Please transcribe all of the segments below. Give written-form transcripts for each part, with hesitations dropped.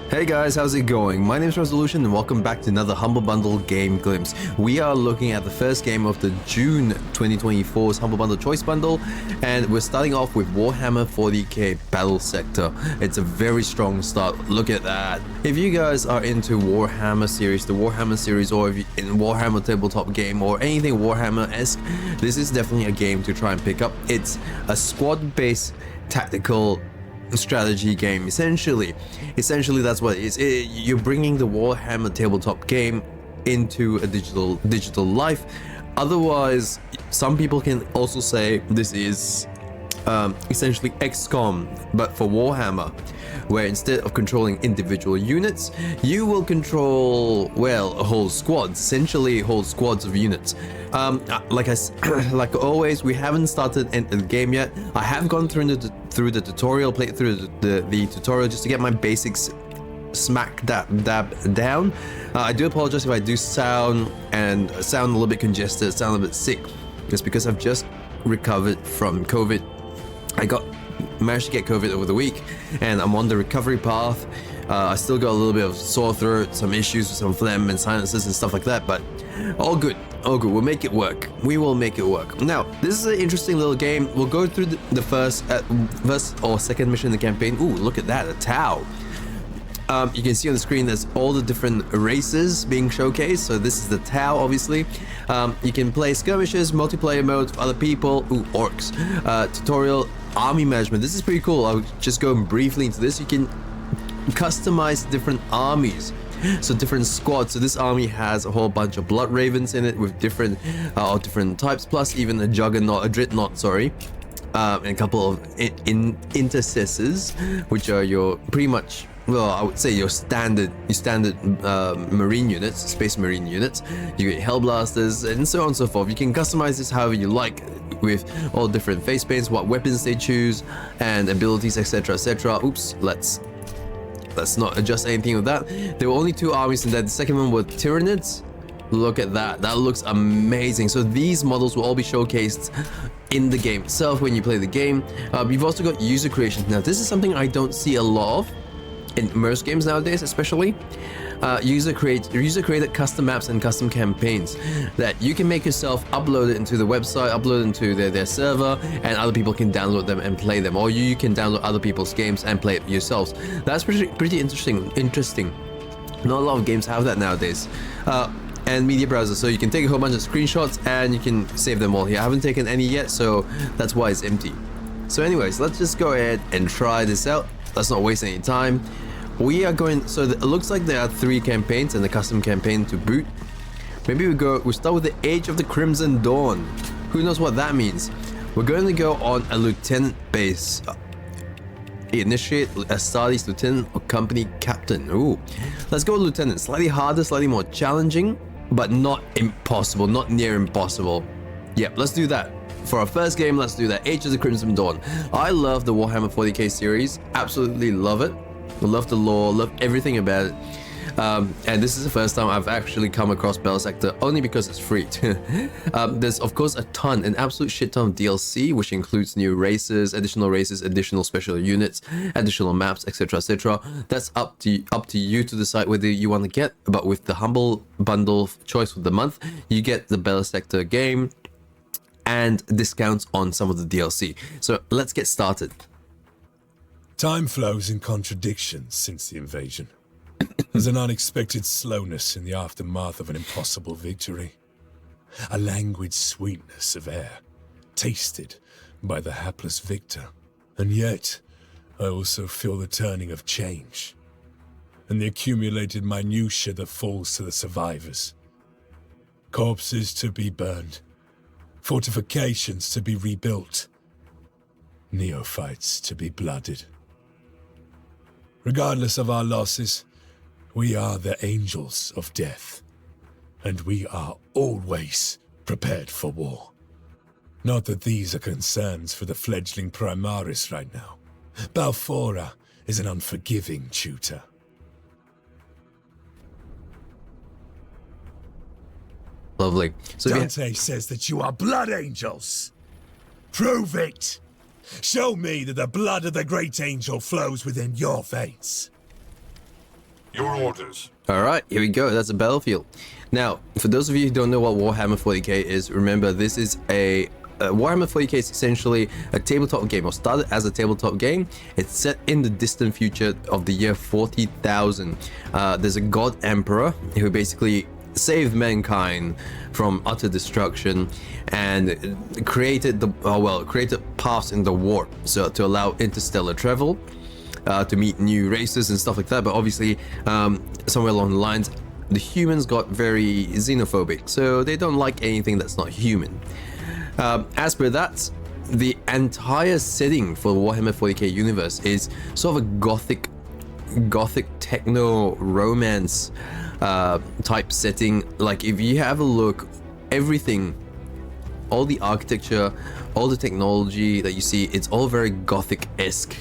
Hey guys, how's it going? My name is R35olution and welcome back to another Humble Bundle game glimpse. We are looking at the first game of the June 2024's Humble Bundle Choice Bundle, and we're starting off with Warhammer 40K Battlesector. It's a very strong start. Look at that. If you guys are into Warhammer series, the Warhammer series, or if you're in Warhammer tabletop game or anything Warhammer-esque, this is definitely a game to try and pick up. It's a squad-based tactical strategy game. Essentially that's what it is. You're bringing the Warhammer tabletop game into a digital life. Otherwise, some people can also say this is essentially XCOM, but for Warhammer, where instead of controlling individual units, you will control, well, whole squads, essentially whole squads of units. Like always, we haven't started the game yet. I have gone through the tutorial, played through the tutorial just to get my basics smack dab down. I do apologize if I do sound a little bit congested, sound a little bit sick. It's because I've just recovered from COVID. I managed to get COVID over the week, and I'm on the recovery path. I still got a little bit of sore throat, some issues with some phlegm and sinuses and stuff like that, but all good. We'll make it work. We will make it work. Now, this is an interesting little game. We'll go through the first or second mission in the campaign. Ooh, look at that, a Tau. You can see on the screen there's all the different races being showcased. So this is the Tau, obviously. You can play skirmishes, multiplayer modes with other people. Ooh, orcs. Tutorial, army management. This is pretty cool. I'll just go briefly into this. You can customize different armies, so different squads. So this army has a whole bunch of blood ravens in it with different types, plus even a juggernaut, a dreadnought, sorry, and a couple of intercessors, which are your pretty much, well, I would say your standard marine units, space marine units. You get hellblasters and so on and so forth. You can customize this however you like, with all different face paints, what weapons they choose, and abilities, etc, etc. Oops, let's not adjust anything with that. There were only two armies in that. The second one were Tyranids. Look at that. That looks amazing. So these models will all be showcased in the game itself when you play the game. You've also got user creation. Now, this is something I don't see a lot of in most games nowadays, especially user created custom maps and custom campaigns that you can make yourself, upload it into the website, upload it into their server, and other people can download them and play them, or you can download other people's games and play it yourselves. That's pretty interesting. Not a lot of games have that nowadays. And media browser, so you can take a whole bunch of screenshots and you can save them all here. I haven't taken any yet, so that's why it's empty. So anyways, let's just go ahead and try this out. Let's not waste any time. We are going, so it looks like there are 3 campaigns and a custom campaign to boot. Maybe we start with the Age of the Crimson Dawn. Who knows what that means? We're going to go on a lieutenant base. Initiate a Starley's lieutenant or company captain. Ooh, let's go lieutenant. Slightly harder, slightly more challenging, but not impossible, not near impossible. Yep, let's do that. For our first game, let's do that. Age of the Crimson Dawn. I love the Warhammer 40K series. Absolutely love it. I love the lore, love everything about it. And this is the first time I've actually come across Battlesector, only because it's free. There's of course an absolute shit ton of DLC, which includes new races, additional special units, additional maps, etc, etc. That's up to you to decide whether you want to get. But with the Humble Bundle choice of the month, you get the Battlesector game and discounts on some of the DLC. So let's get started. Time flows in contradictions since the invasion. There's an unexpected slowness in the aftermath of an impossible victory. A languid sweetness of air, tasted by the hapless victor. And yet, I also feel the turning of change, and the accumulated minutiae that falls to the survivors. Corpses to be burned, fortifications to be rebuilt, neophytes to be blooded. Regardless of our losses, we are the angels of death, and we are always prepared for war. Not that these are concerns for the fledgling Primaris right now. Balfora is an unforgiving tutor. Lovely. So Dante says that you are blood angels. Prove it! Show me that the blood of the great angel flows within your veins. Your orders. All right, here we go. That's a battlefield. Now, for those of you who don't know what Warhammer 40K is, remember this is Warhammer 40K is essentially a tabletop game, or started as a tabletop game. It's set in the distant future of the year 40,000. There's a god emperor who basically saved mankind from utter destruction and created created paths in the warp, so to allow interstellar travel, to meet new races and stuff like that. But obviously, somewhere along the lines, the humans got very xenophobic, so they don't like anything that's not human. As per that, the entire setting for the Warhammer 40k universe is sort of a gothic techno romance type setting. Like, if you have a look, everything, all the architecture, all the technology that you see, it's all very gothic-esque.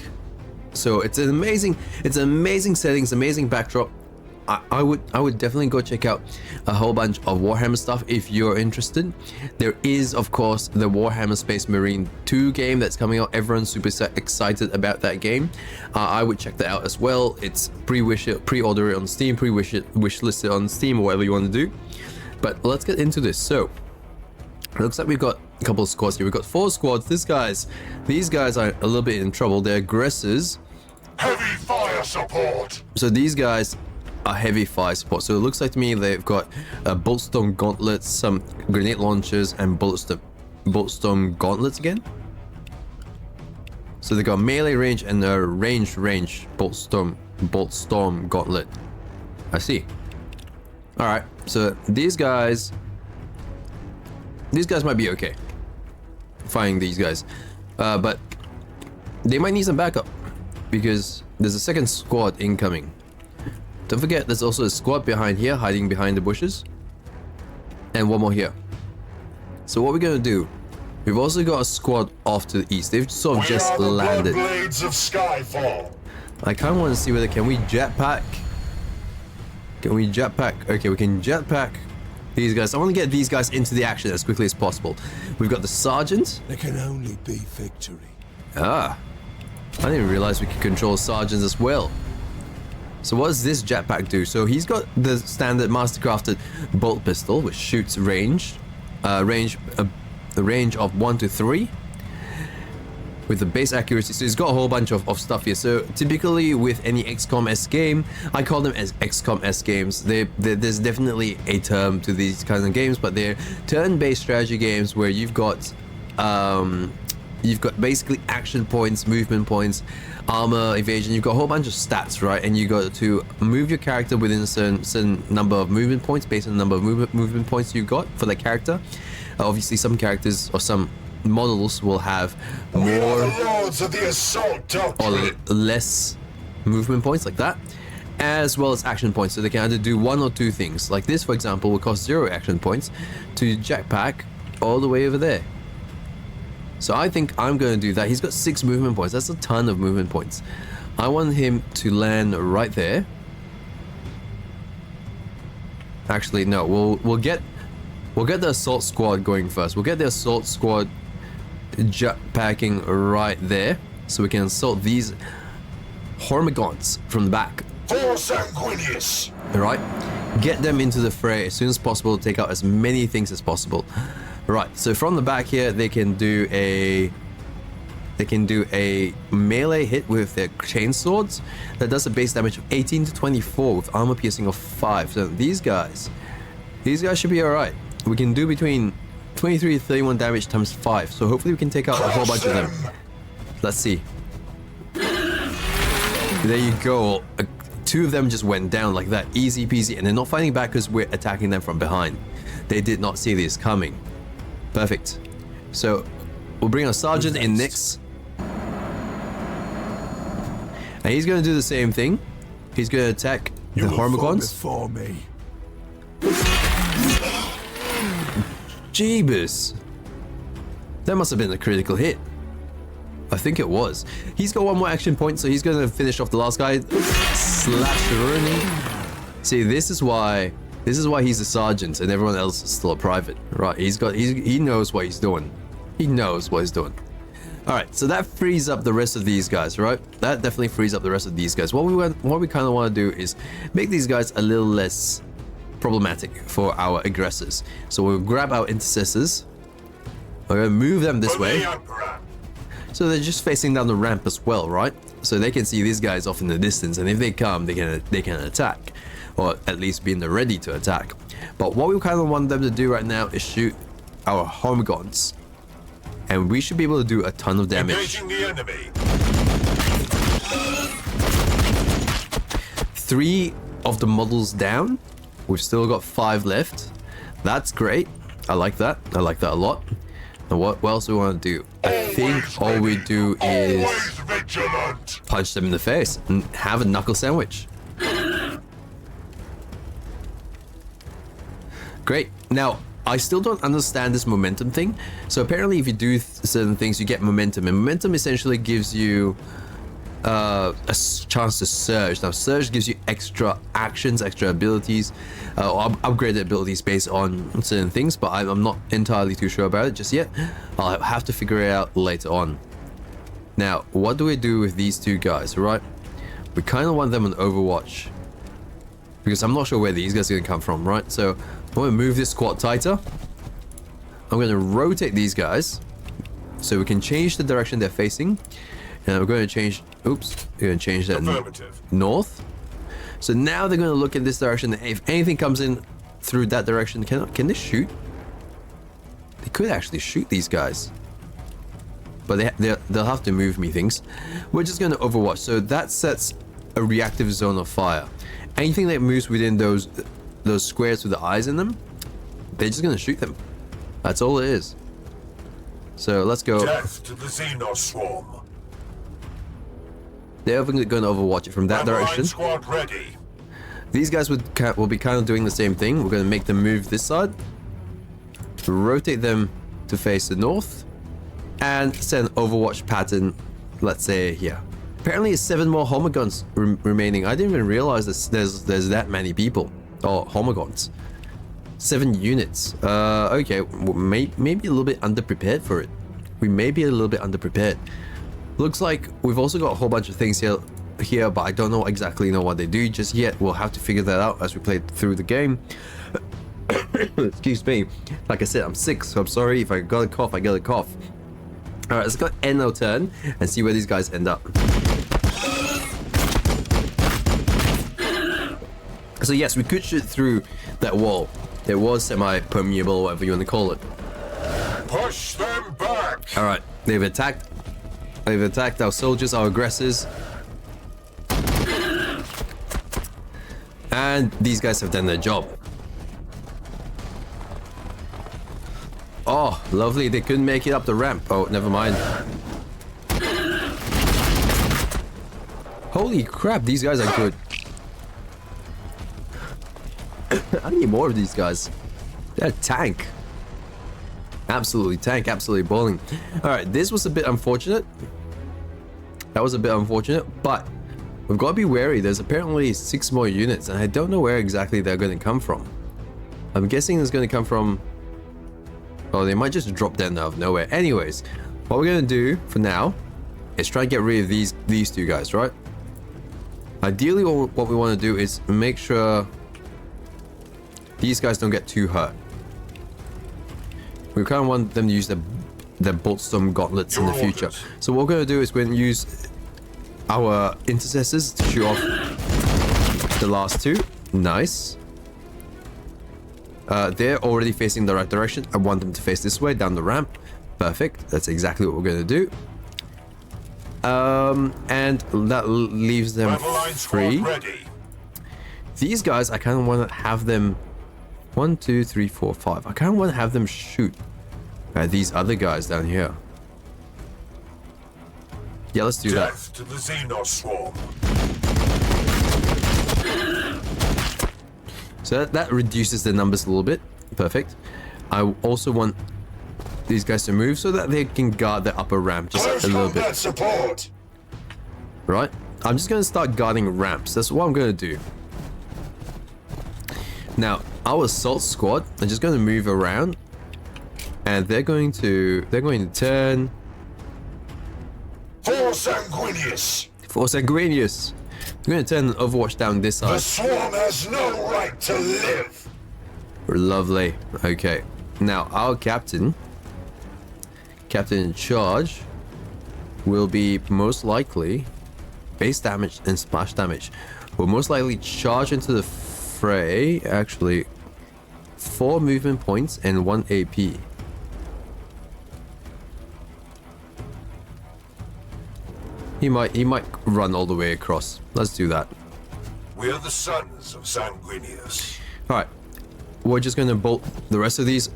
So it's an amazing setting, it's an amazing backdrop. I would definitely go check out a whole bunch of Warhammer stuff if you're interested. There is, of course, the Warhammer Space Marine 2 game that's coming out. Everyone's super excited about that game. I would check that out as well. It's pre-order it on Steam, wish list it on Steam, or whatever you want to do. But let's get into this. So it looks like we've got a couple of squads here. We've got 4 squads. These guys are a little bit in trouble. They're aggressors. Heavy fire support. So these guys are heavy fire support. So it looks like to me they've got boltstone gauntlets, some grenade launchers, and boltstone gauntlets again. So they got melee range and a range boltstorm gauntlet. I see. All right. So these guys might be okay fighting these guys, but they might need some backup because there's a second squad incoming. Don't forget, there's also a squad behind here, hiding behind the bushes. And one more here. So what we're gonna do, we've also got a squad off to the east. They've sort of just landed. Blades of Skyfall. I kind of want to see whether, can we jetpack? Can we jetpack? Okay, we can jetpack these guys. I want to get these guys into the action as quickly as possible. We've got the sergeant. There can only be victory. Ah, I didn't realize we could control sergeants as well. So what does this jetpack do? So he's got the standard mastercrafted bolt pistol, which shoots a range of 1 to 3 with the base accuracy. So he's got a whole bunch of stuff here. So typically with any XCOM-esque game, I call them as XCOM-esque games. There's definitely a term to these kinds of games, but they're turn-based strategy games where you've got basically action points, movement points, armor, evasion. You've got a whole bunch of stats, right? And you got to move your character within a certain number of movement points based on the number of movement points you got for that character. Obviously, some characters or some models will have more or less movement points, like that, as well as action points. So they can either do 1 or 2 things. Like this, for example, will cost 0 action points to jetpack all the way over there. So I think I'm going to do that. He's got 6 movement points. That's a ton of movement points. I want him to land right there. Actually, no. We'll get the assault squad going first. We'll get the assault squad jetpacking right there, so we can assault these hormigons from the back. For Sanguinius. All right. Get them into the fray as soon as possible. Take out as many things as possible. Right, so from the back here, they can do a melee hit with their chainswords that does a base damage of 18 to 24 with armor piercing of 5. So these guys should be all right. We can do between 23 to 31 damage times 5. So hopefully we can take out a whole bunch of them. Let's see. There you go. 2 of them just went down like that, easy peasy, and they're not fighting back because we're attacking them from behind. They did not see this coming. Perfect. So we'll bring our sergeant in next, and he's going to do the same thing. He's going to attack the hormigons. Jeebus, that must have been a critical hit. I think it was. He's got 1 more action point, so he's going to finish off the last guy. Slash Rooney. See, this is why he's a sergeant and everyone else is still a private, right? He knows what he's doing. He knows what he's doing. All right, so that frees up the rest of these guys, right? That definitely frees up the rest of these guys. What we kind of want to do is make these guys a little less problematic for our aggressors. So we'll grab our intercessors. We're going to move them this way. So they're just facing down the ramp as well, right? So they can see these guys off in the distance, and if they come, they can attack, or at least be in the ready to attack. But what we kind of want them to do right now is shoot our homegons, and we should be able to do a ton of damage. Engaging the enemy. 3 of the models down. We've still got 5 left. That's great. I like that. I like that a lot. And what else do we want to do? I think all we do is punch them in the face and have a knuckle sandwich. Great. Now, I still don't understand this momentum thing. So apparently if you do certain things, you get momentum. And momentum essentially gives you a chance to surge. Now, surge gives you extra actions, extra abilities, or upgraded abilities based on certain things, but I'm not entirely too sure about it just yet. I'll have to figure it out later on. Now, what do we do with these 2 guys, right? We kind of want them on Overwatch, because I'm not sure where these guys are going to come from, right? So I'm going to move this squad tighter. I'm going to rotate these guys so we can change the direction they're facing. And we're going to change, oops, we're going to change that north. So now they're going to look in this direction. If anything comes in through that direction, can they shoot? They could actually shoot these guys. But they'll have to move me things. We're just going to Overwatch. So that sets a reactive zone of fire. Anything that moves within those squares with the eyes in them, they're just going to shoot them. That's all it is. So let's go. Death to the Xenos swarm. They're going to Overwatch it from that direction. Squad ready. These guys will be kind of doing the same thing. We're going to make them move this side, rotate them to face the north, and send Overwatch pattern, let's say here. Apparently it's 7 more homogons remaining. I didn't even realize there's that many people, or homogons. 7 units. Okay, maybe a little bit underprepared for it. We may be a little bit underprepared. Looks like we've also got a whole bunch of things here, but I don't exactly know what they do just yet. We'll have to figure that out as we play through the game. Excuse me. Like I said, I'm sick, so I'm sorry if I got a cough. I got a cough. All right, let's go end our turn and see where these guys end up. So yes, we could shoot through that wall. It was semi-permeable, whatever you want to call it. Push them back. All right, they've attacked. They've attacked our soldiers, our aggressors. And these guys have done their job. Oh, lovely. They couldn't make it up the ramp. Oh, never mind. Holy crap, these guys are good. I need more of these guys. They're a tank. Absolutely tank, absolutely balling. Alright, this was a bit unfortunate. That was a bit unfortunate, but we've got to be wary. There's apparently 6 more units, and I don't know where exactly they're going to come from. I'm guessing it's going to come from... Oh, they might just drop down out of nowhere. Anyways, what we're going to do for now is try and get rid of these 2 guys, right? Ideally, what we want to do is make sure these guys don't get too hurt. We kind of want them to use their Boltstorm gauntlets in the future. So what we're going to do is we're going to use our intercessors to shoot off the last 2. Nice. They're already facing the right direction. I want them to face this way, down the ramp. Perfect. That's exactly what we're going to do. And that leaves them free. These guys, I kind of want to have them... 1, 2, 3, 4, 5. I kind of want to have them shoot at these other guys down here. Yeah, let's do that. To the Xenos swarm. So that reduces the numbers a little bit. Perfect. I also want these guys to move so that they can guard the upper ramp just a little bit. Support. Right? I'm just going to start guarding ramps. That's what I'm going to do. Now, our assault squad are just going to move around, and they're going to turn For Sanguinius! For Sanguinius. We're going to turn Overwatch down this The side. swarm has no right to live! Lovely. Okay. Now, our captain in charge, will be most likely base damage and splash damage. Will most likely charge into the fray. Actually, 4 movement points and 1 AP. He might run all the way across. Let's do that. We are the sons of Sanguinius. All right. We're just gonna bolt the rest of these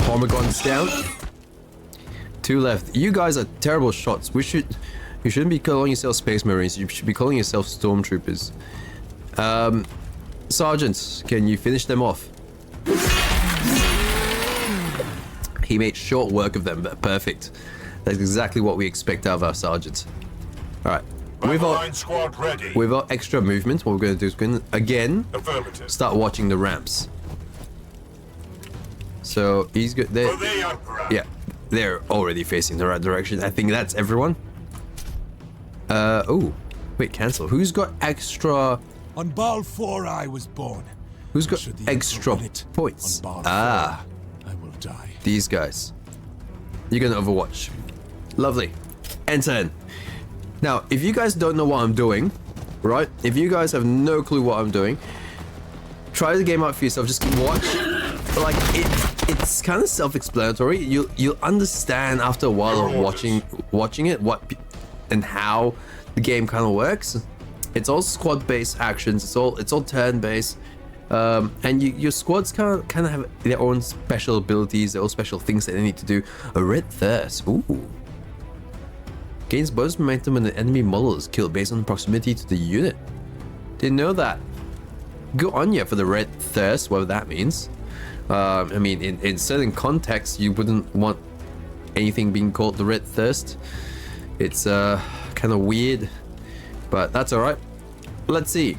Hormigons down. 2 left. You guys are terrible shots. You shouldn't be calling yourself Space Marines. You should be calling yourself Stormtroopers. Sergeants, can you finish them off? He made short work of them, but perfect. That's exactly what we expect out of our sergeants. All right. Squad ready. With our extra movement, what we're going to do is we're going to, again, start watching the ramps. So he's good there. Yeah, they're already facing the right direction. I think that's everyone. Oh, wait, cancel. Who's got extra? On Ball 4 I was born. Who's got extra points? Ah, I will die. These guys. You're gonna Overwatch. Lovely. And turn. Now, if you guys don't know what I'm doing, right? If you guys have no clue what I'm doing, try the game out for yourself. Just watch. Like it's kind of self-explanatory. You'll understand after a while of watching it what and how the game kind of works. It's all squad-based actions. It's all turn-based, and your squads kind of have their own special abilities, their own special things that they need to do. A red thirst. Ooh. Gains bonus momentum when the enemy model is killed based on proximity to the unit. Didn't know that. Good on you for the red thirst, whatever that means. I mean, in certain contexts, you wouldn't want anything being called the red thirst. It's kind of weird, but that's all right. Let's see.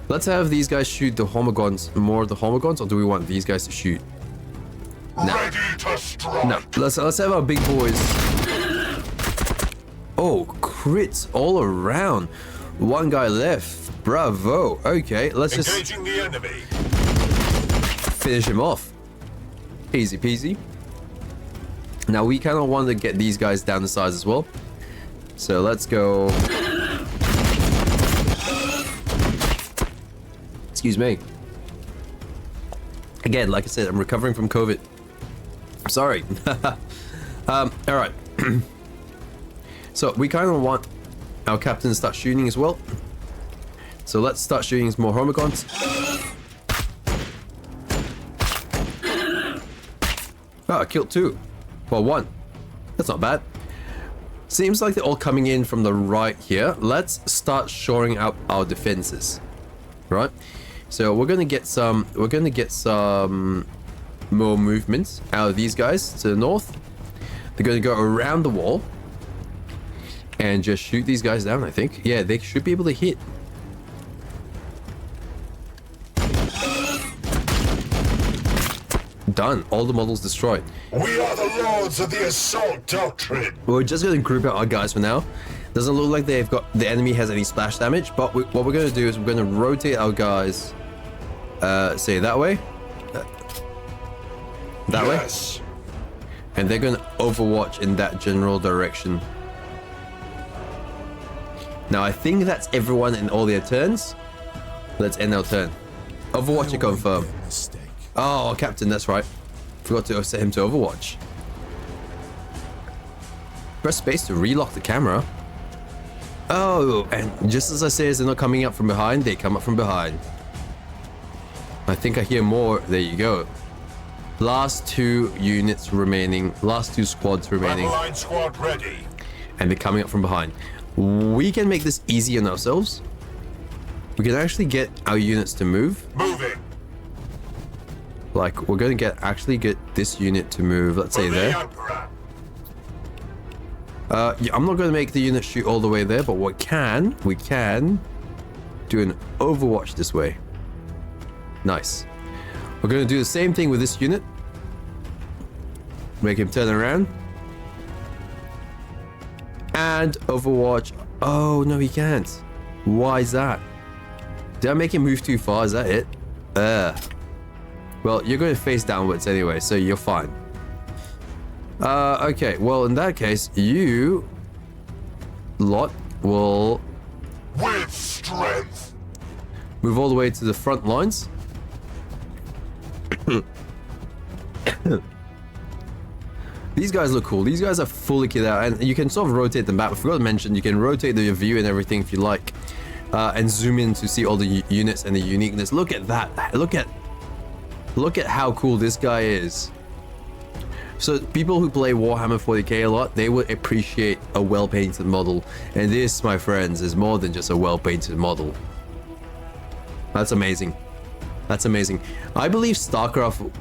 Let's have these guys shoot the Hormigons, more of the Hormigons, or do we want these guys to shoot? No. Ready to strike. No. Let's have our big boys. Oh, crits all around. 1 guy left. Bravo. Okay, let's Engaging the enemy. Finish him off. Easy peasy. Now we kind of want to get these guys down the sides as well. So let's go. Excuse me. Again, like I said, I'm recovering from COVID. I'm sorry. All right. So we kind of want our captain to start shooting as well. So let's start shooting some more Hormigons. Oh, I killed 2. Well, 1. That's not bad. Seems like they're all coming in from the right here. Let's start shoring up our defenses. Right? So we're gonna get some more movements out of these guys to the north. They're gonna go around the wall and just shoot these guys down, I think. Yeah, they should be able to hit. Done. All the models destroyed. We are the lords of the assault doctrine. We're just going to group out our guys for now. Doesn't look like the enemy has any splash damage, but what we're going to do is we're going to rotate our guys, say that way. That way. And they're going to Overwatch in that general direction. Now, I think that's everyone in all their turns. Let's end our turn. Overwatch to confirm. Oh, Captain, that's right. Forgot to set him to Overwatch. Press space to relock the camera. Oh, and just as I say, as they're not coming up from behind, they come up from behind. I think I hear more. There you go. Last 2 units remaining. Last 2 squads remaining. Line squad ready. And they're coming up from behind. We can make this easy on ourselves. We can actually get our units to move. Moving. Like, we're going to actually get this unit to move, let's say there. Yeah, I'm not going to make the unit shoot all the way there, but we can do an Overwatch this way. Nice. We're going to do the same thing with this unit. Make him turn around. And Overwatch. Oh, no, he can't. Why is that? Did I make him move too far? Is that it? Well, you're going to face downwards anyway, so you're fine. Okay, well, in that case, you lot will With strength. move all the way to the front lines. These guys look cool. These guys are fully kitted out, and you can sort of rotate them back. I forgot to mention, you can rotate the view and everything if you like, and zoom in to see all the units and the uniqueness. Look at that. Look at how cool this guy is. So people who play Warhammer 40K a lot, they would appreciate a well-painted model. And this, my friends, is more than just a well-painted model. That's amazing. That's amazing. I believe StarCraft...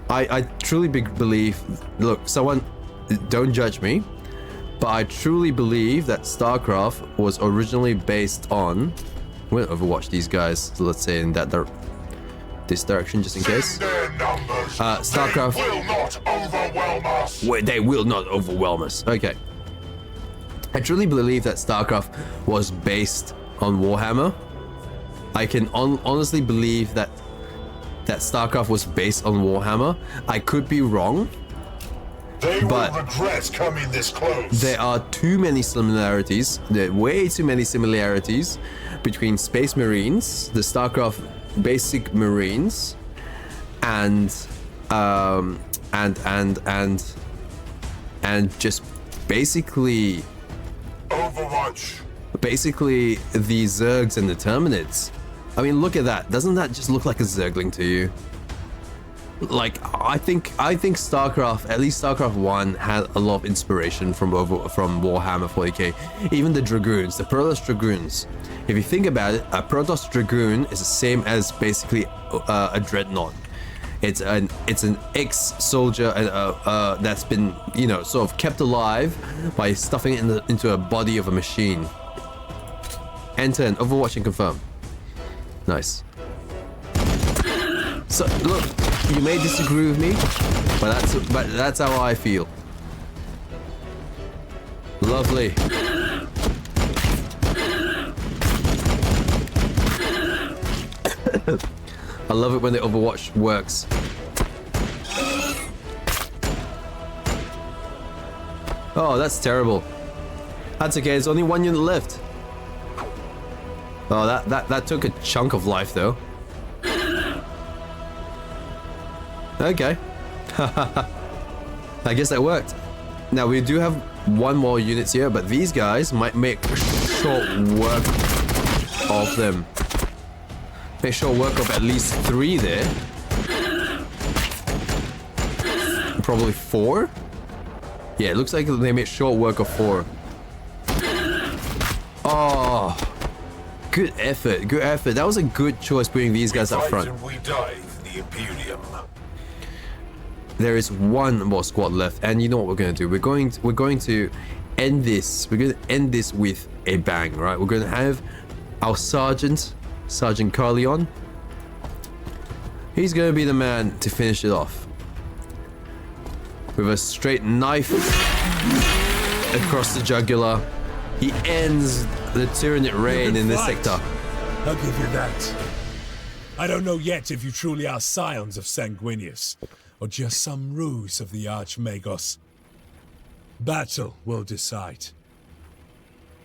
I truly believe... Look, someone... Don't judge me. But I truly believe that StarCraft was originally based on... We're going to Overwatch these guys. So let's say in that this direction, just in case. StarCraft... They will not overwhelm us. Wait, they will not overwhelm us. Okay. I truly believe that StarCraft was based on Warhammer. I can honestly believe that StarCraft was based on Warhammer. I could be wrong. They but will regret coming this close. There are too many similarities. There are way too many similarities between Space Marines, the StarCraft basic Marines, and just basically Overwatch. Basically the Zergs and the Terminids. I mean, look at that. Doesn't that just look like a Zergling to you? Like, I think StarCraft, at least StarCraft 1, had a lot of inspiration from Warhammer 40k. Even the Dragoons, the Protoss Dragoons. If you think about it, a Protoss Dragoon is the same as basically a Dreadnought. It's an ex-soldier that's been, you know, sort of kept alive by stuffing it into a body of a machine. Enter and Overwatch and confirm. Nice. So look, you may disagree with me, but that's how I feel. Lovely. I love it when the Overwatch works. Oh, that's terrible. That's okay, there's only one unit left. Oh, that took a chunk of life though. Okay. I guess that worked. Now we do have one more units here, but these guys might make short work of them. Make short work of at least 3 there. Probably 4. Yeah, it looks like they made short work of 4. Oh, good effort, good effort. That was a good choice putting these guys up front. We dive the Imperium. There is one more squad left, and you know what we're going to do? We're going to end this. We're going to end this with a bang, right? We're going to have our Sergeant Carleon. He's going to be the man to finish it off with a straight knife across the jugular. He ends the Tyranid reign in this sector. I'll give you that. I don't know yet if you truly are scions of Sanguinius, or just some ruse of the Archmagos. Battle will decide.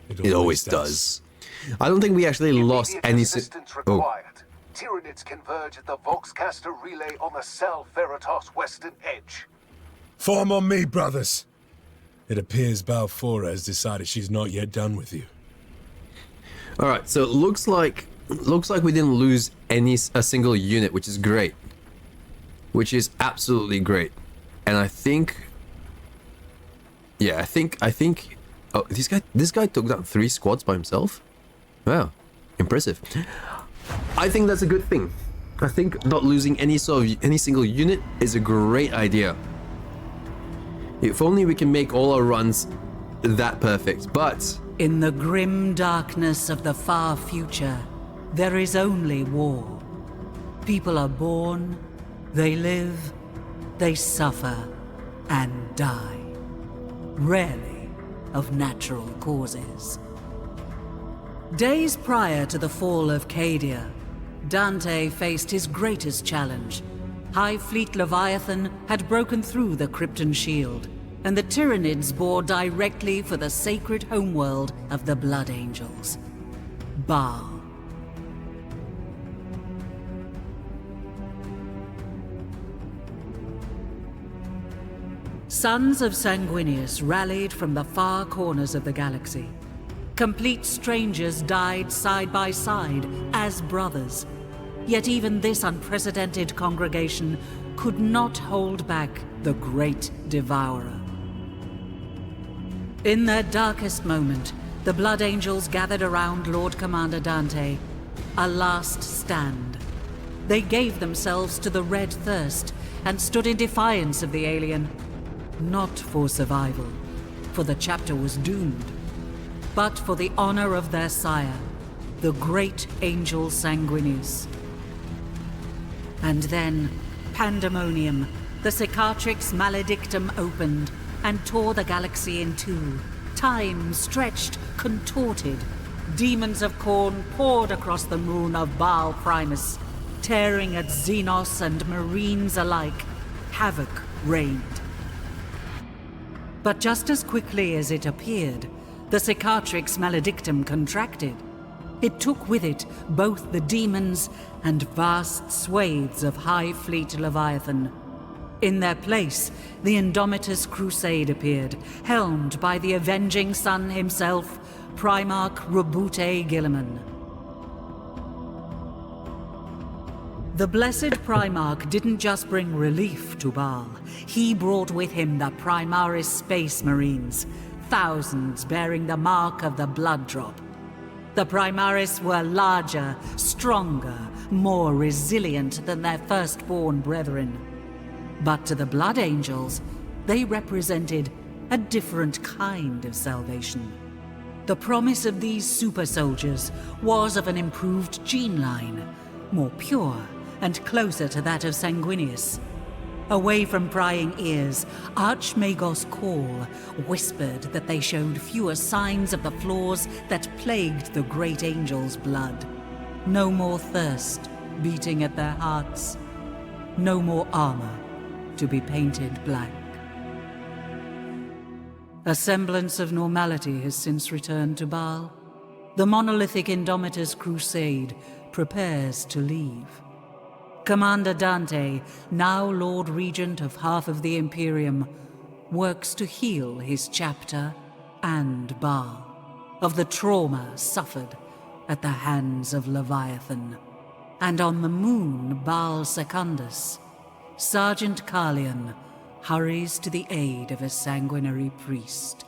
It always does. I don't think we actually lost any... required. Tyranids converge at the Voxcaster relay on the Sal Veritas western edge. Form on me, brothers. It appears Balfoura has decided she's not yet done with you. All right, so it looks like we didn't lose a single unit, which is great. Which is absolutely great. And I think... Yeah, I think... Oh, this guy took down 3 squads by himself? Wow, impressive. I think that's a good thing. I think not losing any single unit is a great idea. If only we can make all our runs that perfect, but... In the grim darkness of the far future, there is only war. People are born, they live, they suffer, and die. Rarely of natural causes. Days prior to the fall of Cadia, Dante faced his greatest challenge. High Fleet Leviathan had broken through the Krypton shield, and the Tyranids bore directly for the sacred homeworld of the Blood Angels, Baal. Sons of Sanguinius rallied from the far corners of the galaxy. Complete strangers died side by side as brothers. Yet even this unprecedented congregation could not hold back the Great Devourer. In their darkest moment, the Blood Angels gathered around Lord Commander Dante, a last stand. They gave themselves to the Red Thirst and stood in defiance of the alien. Not for survival, for the chapter was doomed, but for the honor of their sire, the great angel Sanguinius. And then, pandemonium, the Cicatrix Maledictum opened and tore the galaxy in two. Time stretched, contorted. Demons of Khorne poured across the moon of Baal Primus, tearing at Xenos and Marines alike. Havoc reigned. But just as quickly as it appeared, the Cicatrix Maledictum contracted. It took with it both the demons and vast swathes of High Fleet Leviathan. In their place, the Indomitus Crusade appeared, helmed by the avenging sun himself, Primarch Robute Guilliman. The blessed Primarch didn't just bring relief to Baal. He brought with him the Primaris Space Marines, thousands bearing the mark of the Blood Drop. The Primaris were larger, stronger, more resilient than their firstborn brethren. But to the Blood Angels, they represented a different kind of salvation. The promise of these super soldiers was of an improved gene line, more pure and closer to that of Sanguinius. Away from prying ears, Archmagos Call whispered that they showed fewer signs of the flaws that plagued the great angel's blood. No more thirst beating at their hearts. No more armor to be painted black. A semblance of normality has since returned to Baal. The monolithic Indomitus Crusade prepares to leave. Commander Dante, now Lord Regent of half of the Imperium, works to heal his chapter and Baal of the trauma suffered at the hands of Leviathan. And on the moon Baal Secundus, Sergeant Carlion hurries to the aid of a sanguinary priest.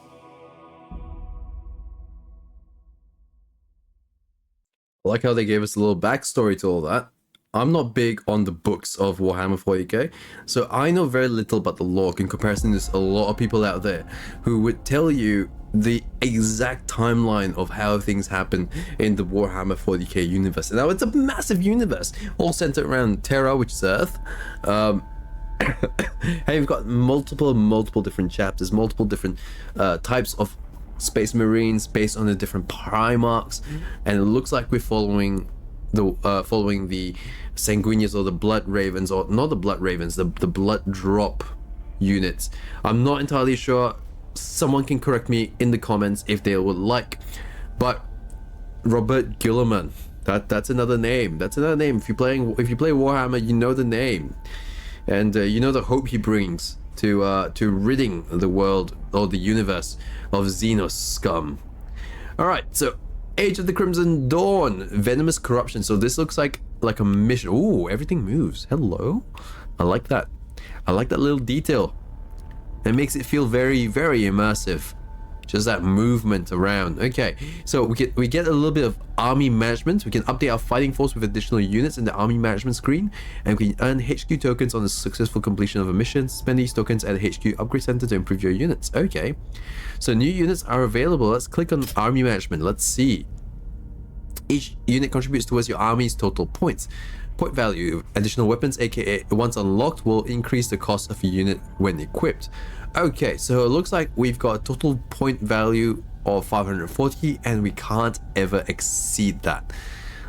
I like how they gave us a little backstory to all that. I'm not big on the books of Warhammer 40k, so I know very little about the lore in comparison to a lot of people out there who would tell you the exact timeline of how things happen in the Warhammer 40k universe. Now, it's a massive universe, all centered around Terra, which is Earth. And you've got multiple different chapters, multiple different types of Space Marines based on the different Primarchs, and it looks like we're following the Sanguinius or the Blood Ravens, or not the Blood Ravens, the Blood Drop units. I'm not entirely sure. Someone can correct me in the comments if they would like. But Robert Guilliman, that's another name. That's another name. If you play Warhammer, you know the name, and you know the hope he brings to ridding the world or the universe of Xenos scum. All right, so Age of the Crimson Dawn, Venomous Corruption. So this looks like a mission. Ooh, everything moves. Hello. I like that. I like that little detail. It makes it feel very, very immersive. Just that movement around. Okay, so we get a little bit of army management. We can update our fighting force with additional units in the army management screen, and we can earn HQ tokens on the successful completion of a mission. Spend these tokens at a HQ upgrade center to improve your units. Okay, so new units are available. Let's click on army management. Let's see. Each unit contributes towards your army's total points. Point value. Additional weapons, aka once unlocked, will increase the cost of a unit when equipped. Okay, so it looks like we've got a total point value of 540 and we can't ever exceed that.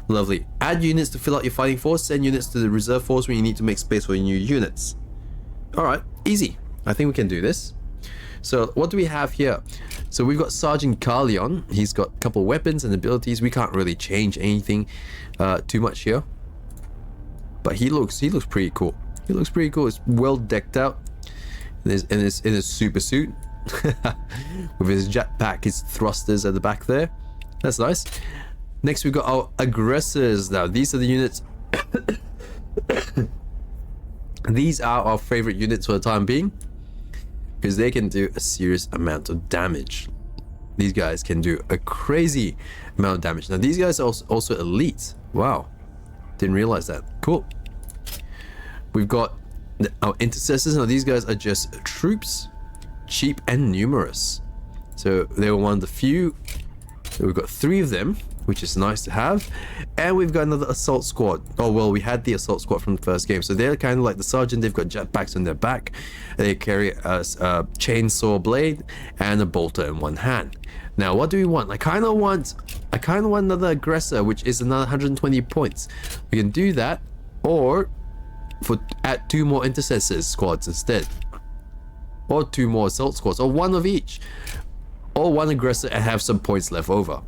Lovely. Add units to fill out your fighting force. Send units to the reserve force when you need to make space for new units. Alright, easy. I think we can do this. So what do we have here? So we've got Sergeant Carleon. He's got a couple weapons and abilities. We can't really change anything too much here. But he looks pretty cool. He looks pretty cool. It's well decked out in his super suit. With his jetpack, his thrusters at the back there. That's nice. Next we've got our aggressors. Now these are the units. These are our favorite units for the time being, because they can do a serious amount of damage. These guys can do a crazy amount of damage. Now these guys are also elite. Wow, didn't realize that. Cool. We've got our intercessors. Now these guys are just troops, cheap and numerous. So they were one of the few. So we've got 3 of them, which is nice to have. And we've got another assault squad. Oh well, we had the assault squad from the first game, so they're kind of like the sergeant. They've got jetpacks on their back. They carry a chainsaw blade and a bolter in one hand. Now what do we want? I kind of want another aggressor, which is another 120 points. We can do that, or add 2 more intercessors squads instead, or 2 more assault squads, or 1 of each, or 1 aggressor and have some points left over.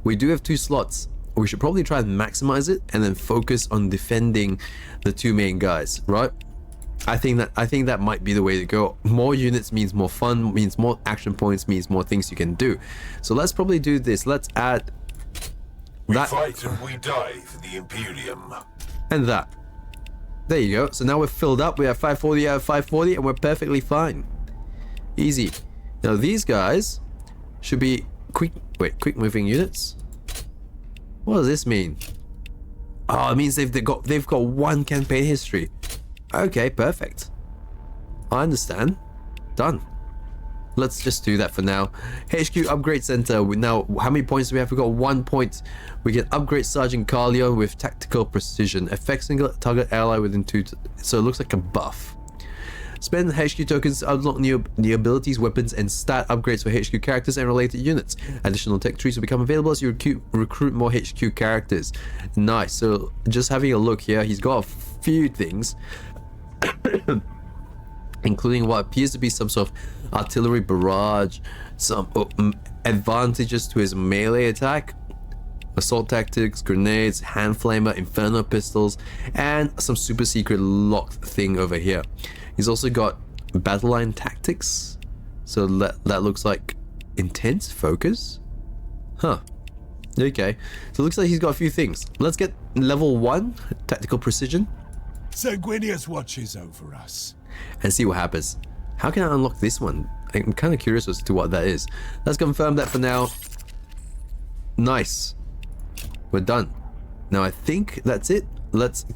We do have 2 slots. We should probably try and maximize it and then focus on defending the 2 main guys, right? I think that might be the way to go. More units means more fun, means more action points, means more things you can do. So let's probably do this. Let's add We that. fight and we die for the Imperium. And that. There you go. So now we're filled up. We have 540 out of 540 and we're perfectly fine. Easy. Now these guys should be quick moving units. What does this mean? Oh, it means they've got 1 campaign history. Okay, perfect. I understand. Done. Let's just do that for now. HQ upgrade center. Now, how many points do we have? We've got 1 point. We can upgrade Sergeant Carleon with tactical precision. Affect single target ally within 2. So it looks like a buff. Spend HQ tokens to unlock new abilities, weapons, and stat upgrades for HQ characters and related units. Additional tech trees will become available as you recruit more HQ characters. Nice. So just having a look here, he's got a few things. Including what appears to be some sort of artillery barrage, some advantages to his melee attack, assault tactics, grenades, hand flamer, inferno pistols, and some super secret locked thing over here. He's also got battle line tactics, so that looks like intense focus. Huh. Okay, so it looks like he's got a few things. Let's get level 1 tactical precision. Sanguinius watches over us. And see what happens. How can I unlock this one? I'm kind of curious as to what that is. Let's confirm that for now. Nice. We're done. Now I think that's it. Let's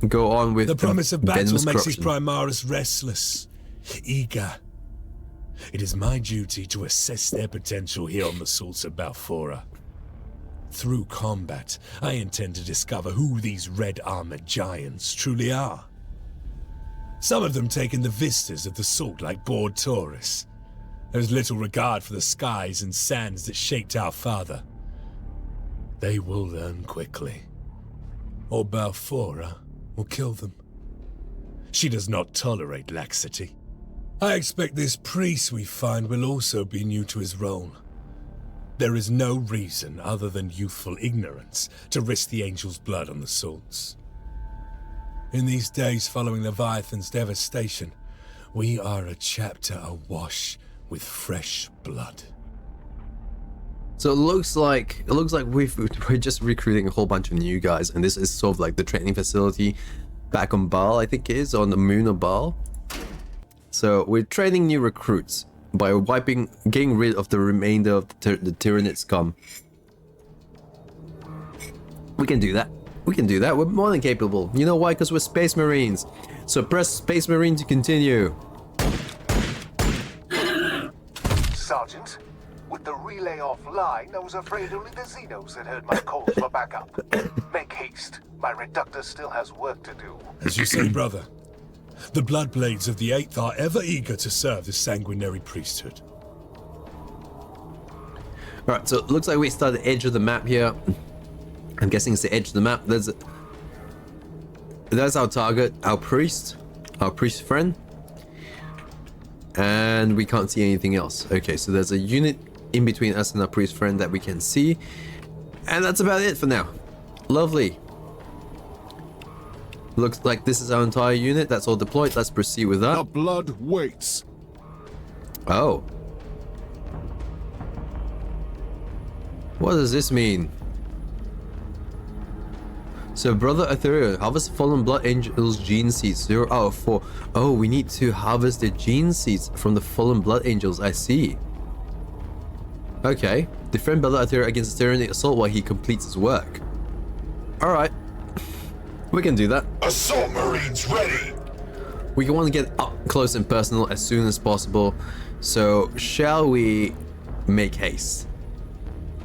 go on with The promise of battle venomous makes his corruption. Primaris restless, eager. It is my duty to assess their potential here on the Salts of Balfora. Through combat, I intend to discover who these red-armored giants truly are. Some of them take in the vistas of the Salt like bored tourists. There's little regard for the skies and sands that shaped our father. They will learn quickly, or Balfora will kill them. She does not tolerate laxity. I expect this priest we find will also be new to his role. There is no reason other than youthful ignorance to risk the angel's blood on the Salts. In these days following Leviathan's devastation, we are a chapter awash with fresh blood. So it looks like we're just recruiting a whole bunch of new guys, and this is sort of like the training facility back on Baal, I think it is, on the moon of Baal. So we're training new recruits by getting rid of the remainder of the Tyranid scum. We can do that. We can do that. We're more than capable. You know why? Because we're Space Marines. So press Space Marine to continue. Sergeant, with the relay off line, I was afraid only the Xenos had heard my calls for backup. Make haste. My reductor still has work to do. As you say, brother, the Bloodblades of the Eighth are ever eager to serve the sanguinary priesthood. Alright, so it looks like we start at the edge of the map here. I'm guessing it's the edge of the map. That's our target, our priest friend. And we can't see anything else. Okay, so there's a unit in between us and our priest friend that we can see. And that's about it for now. Lovely. Looks like this is our entire unit. That's all deployed. Let's proceed with that. The blood waits. Oh. What does this mean? So, Brother Ethereal, harvest fallen blood angels gene seeds. 0 out of 4. Oh, we need to harvest the gene seeds from the fallen blood angels. I see. Okay. Defend Brother Ethereal against a tyrannic assault while he completes his work. Alright. We can do that. Assault Marines ready. We want to get up close and personal as soon as possible. So, shall we make haste?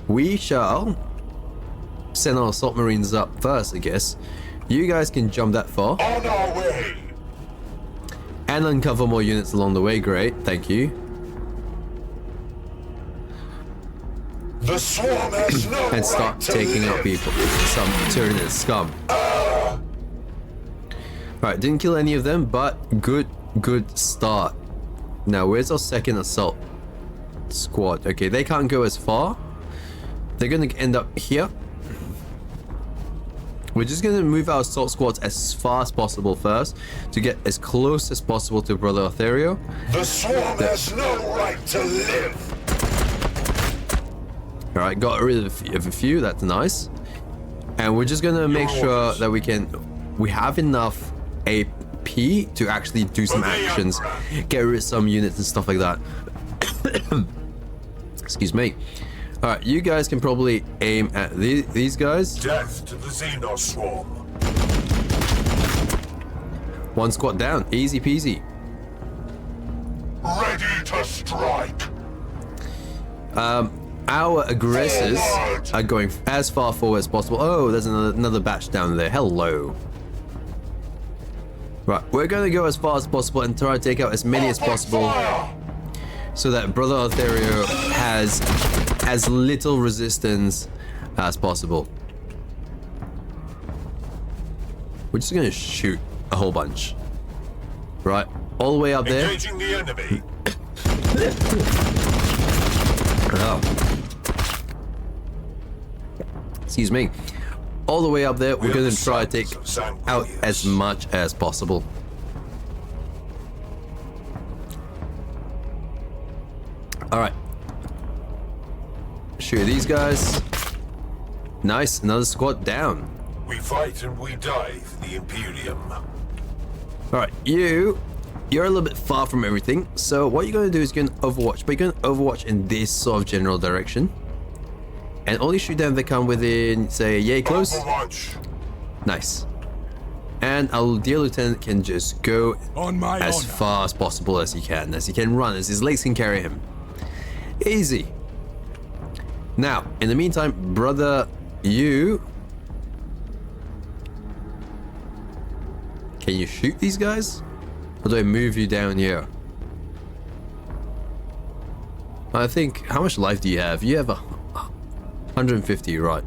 We shall send our assault marines up first, I guess. You guys can jump that far. On our way. And uncover more units along the way. Great, thank you. The swarm has no And start right to taking out live. people. Some tyrannous scum. Alright, didn't kill any of them, but good start. Now, where's our second assault squad? Okay, they can't go as far. They're gonna end up here. We're just gonna move our assault squads as far as possible first to get as close as possible to Brother Ethereal. The swarm has no right to live. Alright, got rid of a few, that's nice. And we're just gonna make sure that we have enough AP to actually do some actions, get rid of some units and stuff like that. Excuse me. Alright, you guys can probably aim at these guys. Death to the Xenos swarm. One squad down, easy peasy. Ready to strike. Our aggressors are going as far forward as possible. Oh, there's another batch down there. Hello. Right, we're going to go as far as possible and try to take out as many as possible so that Brother Ethereal has as little resistance as possible. We're just going to shoot a whole bunch. Right, all the way up there. Engaging the enemy. Oh. Excuse me. All the way up there, we're going to try to take out as much as possible. Alright. Shoot these guys. Nice, another squad down. We fight and we die for the Imperium. Alright, you're a little bit far from everything, so what you're going to do is you're going to overwatch, but you're going to overwatch in this sort of general direction. And only shoot them if they come within, say, yay close. Overwatch. Nice. And our dear lieutenant can just go On my as honor. far as possible as he can run, as his legs can carry him. Easy. Now, in the meantime, brother, you... Can you shoot these guys? Or do I move you down here? I think, how much life do you have? You have 150, right?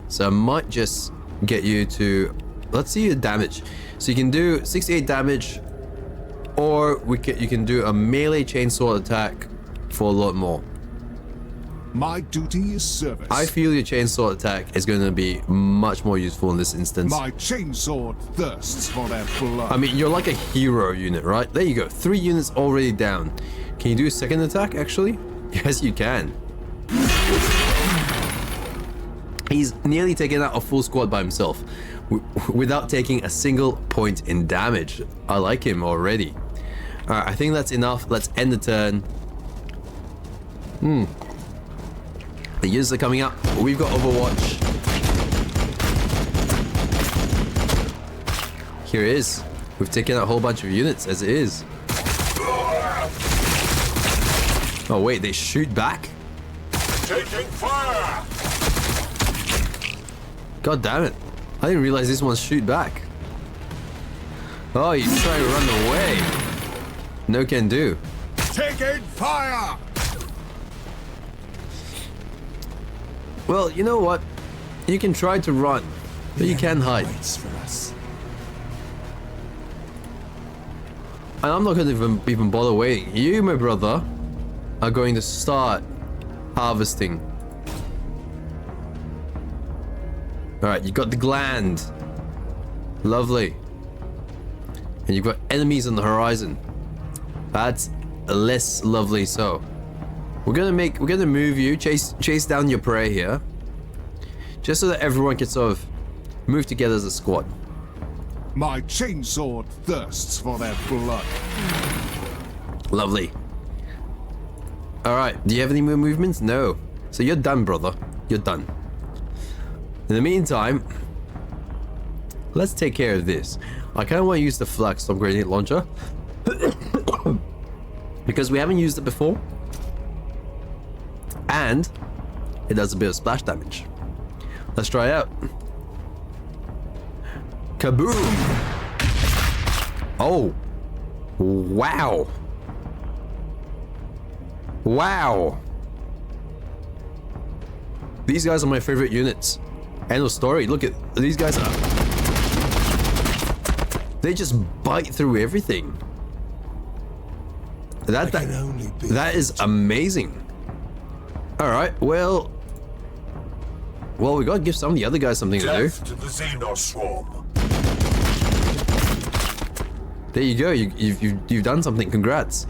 So I might just get you to, let's see your damage. So you can do 68 damage, or you can do a melee chainsaw attack for a lot more. My duty is service. I feel your chainsaw attack is going to be much more useful in this instance. My chainsword thirsts for that blood. I mean, you're like a hero unit, right? There you go. 3 units already down. Can you do a second attack, actually? Yes, you can. He's nearly taken out a full squad by himself without taking a single point in damage. I like him already. Alright, I think that's enough. Let's end the turn. The units are coming up. We've got Overwatch. Here it is. We've taken out a whole bunch of units as it is. Oh wait, they shoot back? Taking fire! God damn it. I didn't realize this one's shoot back. Oh, you try to run away. No can do. Taking fire! Well, you know what? You can try to run, but you can't hide. Waits for us. And I'm not going to even bother waiting. You, my brother, are going to start harvesting. Alright, you got the gland. Lovely. And you've got enemies on the horizon. That's less lovely so. We're gonna move you, chase down your prey here. Just so that everyone can sort of move together as a squad. My chainsword thirsts for their blood. Lovely. Alright, do you have any more movements? No. So you're done, brother. You're done. In the meantime, let's take care of this. I kind of want to use the flak storm grenade launcher. Because we haven't used it before. And it does a bit of splash damage. Let's try it out. Kaboom! Oh. Wow. Wow. These guys are my favorite units. End of story. Look at these guys are. They just bite through everything. That is amazing. All right. Well, we gotta give some of the other guys something to do. Death to the Xenos swarm. There you go. You've done something. Congrats.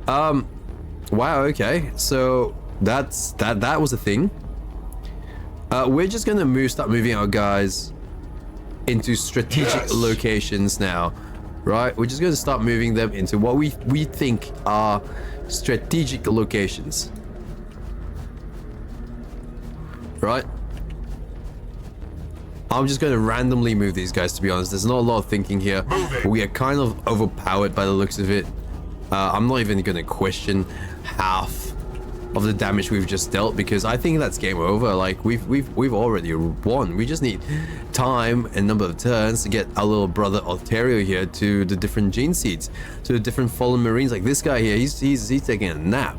Wow. Okay. So that was a thing. We're just gonna start moving our guys into strategic locations now, right? We're just gonna start moving them into what we think are strategic locations, right? I'm just gonna randomly move these guys, to be honest. There's not a lot of thinking here. We are kind of overpowered by the looks of it. I'm not even gonna question half of the damage we've just dealt, because I think that's game over. Like we've already won. We just need time and number of turns to get our little brother Ontario here to the different gene seeds, to the different fallen marines. Like this guy here, he's taking a nap.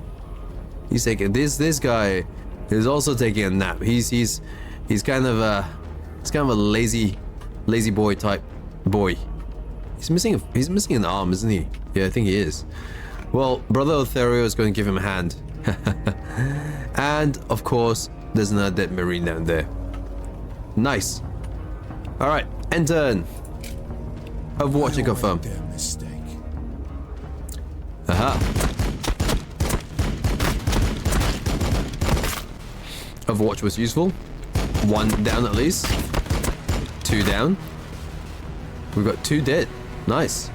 He's taking this guy is also taking a nap. He's kind of a lazy boy type boy. He's missing an arm, isn't he? Yeah, I think he is. Well, brother Ontario is going to give him a hand. And of course there's another dead marine down there. Nice. All right, end turn. Overwatch and confirm. Their mistake. Aha. Overwatch was useful. 1 down at least. 2 down. We've got 2 dead. Nice.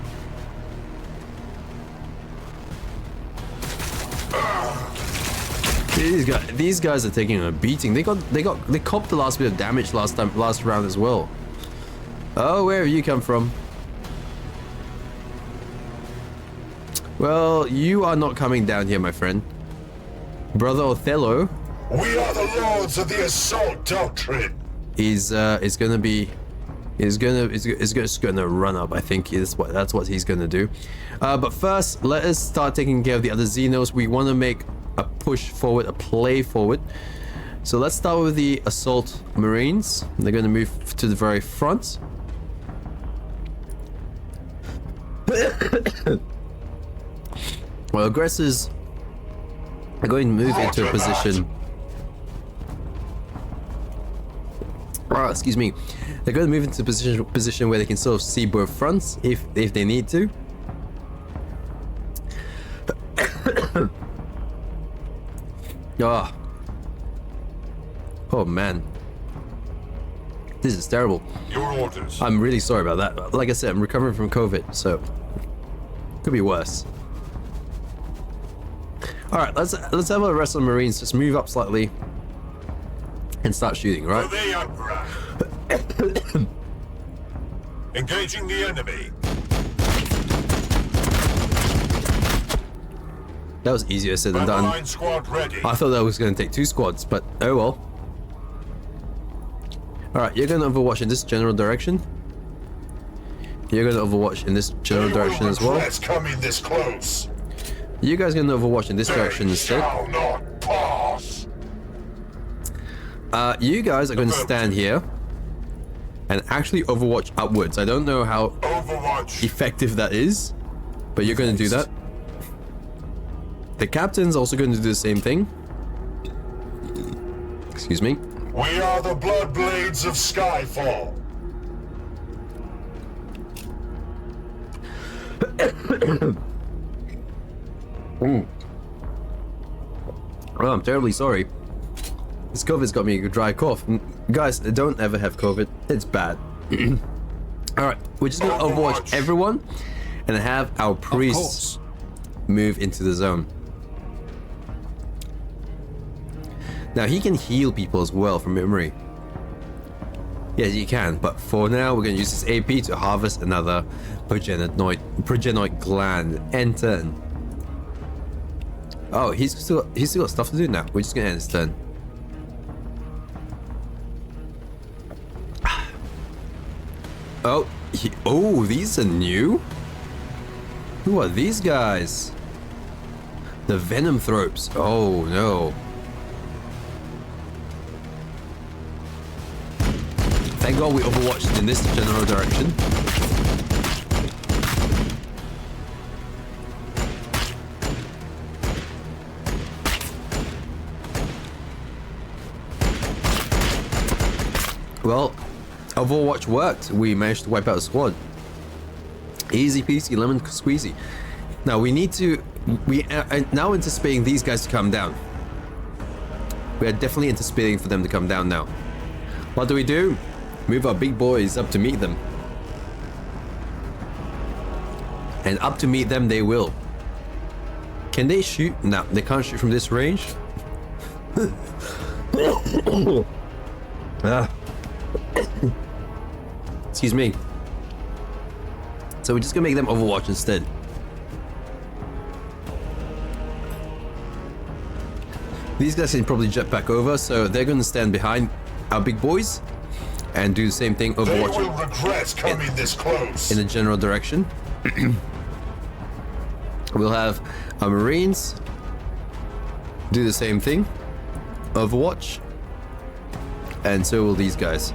These guys are taking a beating. They copped the last bit of damage last round as well. Oh, where have you come from? Well, you are not coming down here, my friend. Brother Othello. We are the lords of the assault doctrine. Is gonna run up. I think that's what he's gonna do. But first, let us start taking care of the other Xenos. We want to make a push forward, a play forward. So let's start with the assault marines. They're going to move to the very front. Well, aggressors are going to move into a position. Excuse me. They're going to move into a position where they can sort of see both fronts if they need to. Oh man, this is terrible. Your orders. I'm really sorry about that. Like I said, I'm recovering from COVID, so could be worse. All right, let's have the rest of the Marines just move up slightly and start shooting. Right? For the Emperor. Engaging the enemy. That was easier said than done. Line squad ready. I thought that was going to take 2 squads, but oh well. Alright, you're going to overwatch in this general direction. You're going to overwatch in this general direction as well. Coming this close. You guys are going to overwatch in this direction instead. Shall not pass. You guys are going to stand here and actually overwatch upwards. I don't know how Overwatch. effective that is, but you're going to do that. The captain's also going to do the same thing. Excuse me. We are the Bloodblades of Skyfall. Oh, I'm terribly sorry. This COVID's got me a dry cough. Guys, don't ever have COVID. It's bad. Alright, we're just going to overwatch everyone and have our priests move into the zone. Now, he can heal people as well from memory. Yes, you can, but for now, we're going to use this AP to harvest another progenoid gland. End turn. Oh, he's still got stuff to do now. We're just going to end his turn. Oh, these are new? Who are these guys? The Venom Thropes. Oh, no. Thank God we overwatched in this general direction. Well, Overwatch worked. We managed to wipe out a squad. Easy peasy, lemon squeezy. Now we need to... We are now anticipating these guys to come down. We are definitely anticipating for them to come down now. What do? Move our big boys up to meet them. And up to meet them they will. Can they shoot? No, they can't shoot from this range. Excuse me. So we're just gonna make them Overwatch instead. These guys can probably jet back over, so they're gonna stand behind our big boys and do the same thing, Overwatch. They will regret coming this close. In a general direction. We'll have our Marines do the same thing, Overwatch, and so will these guys.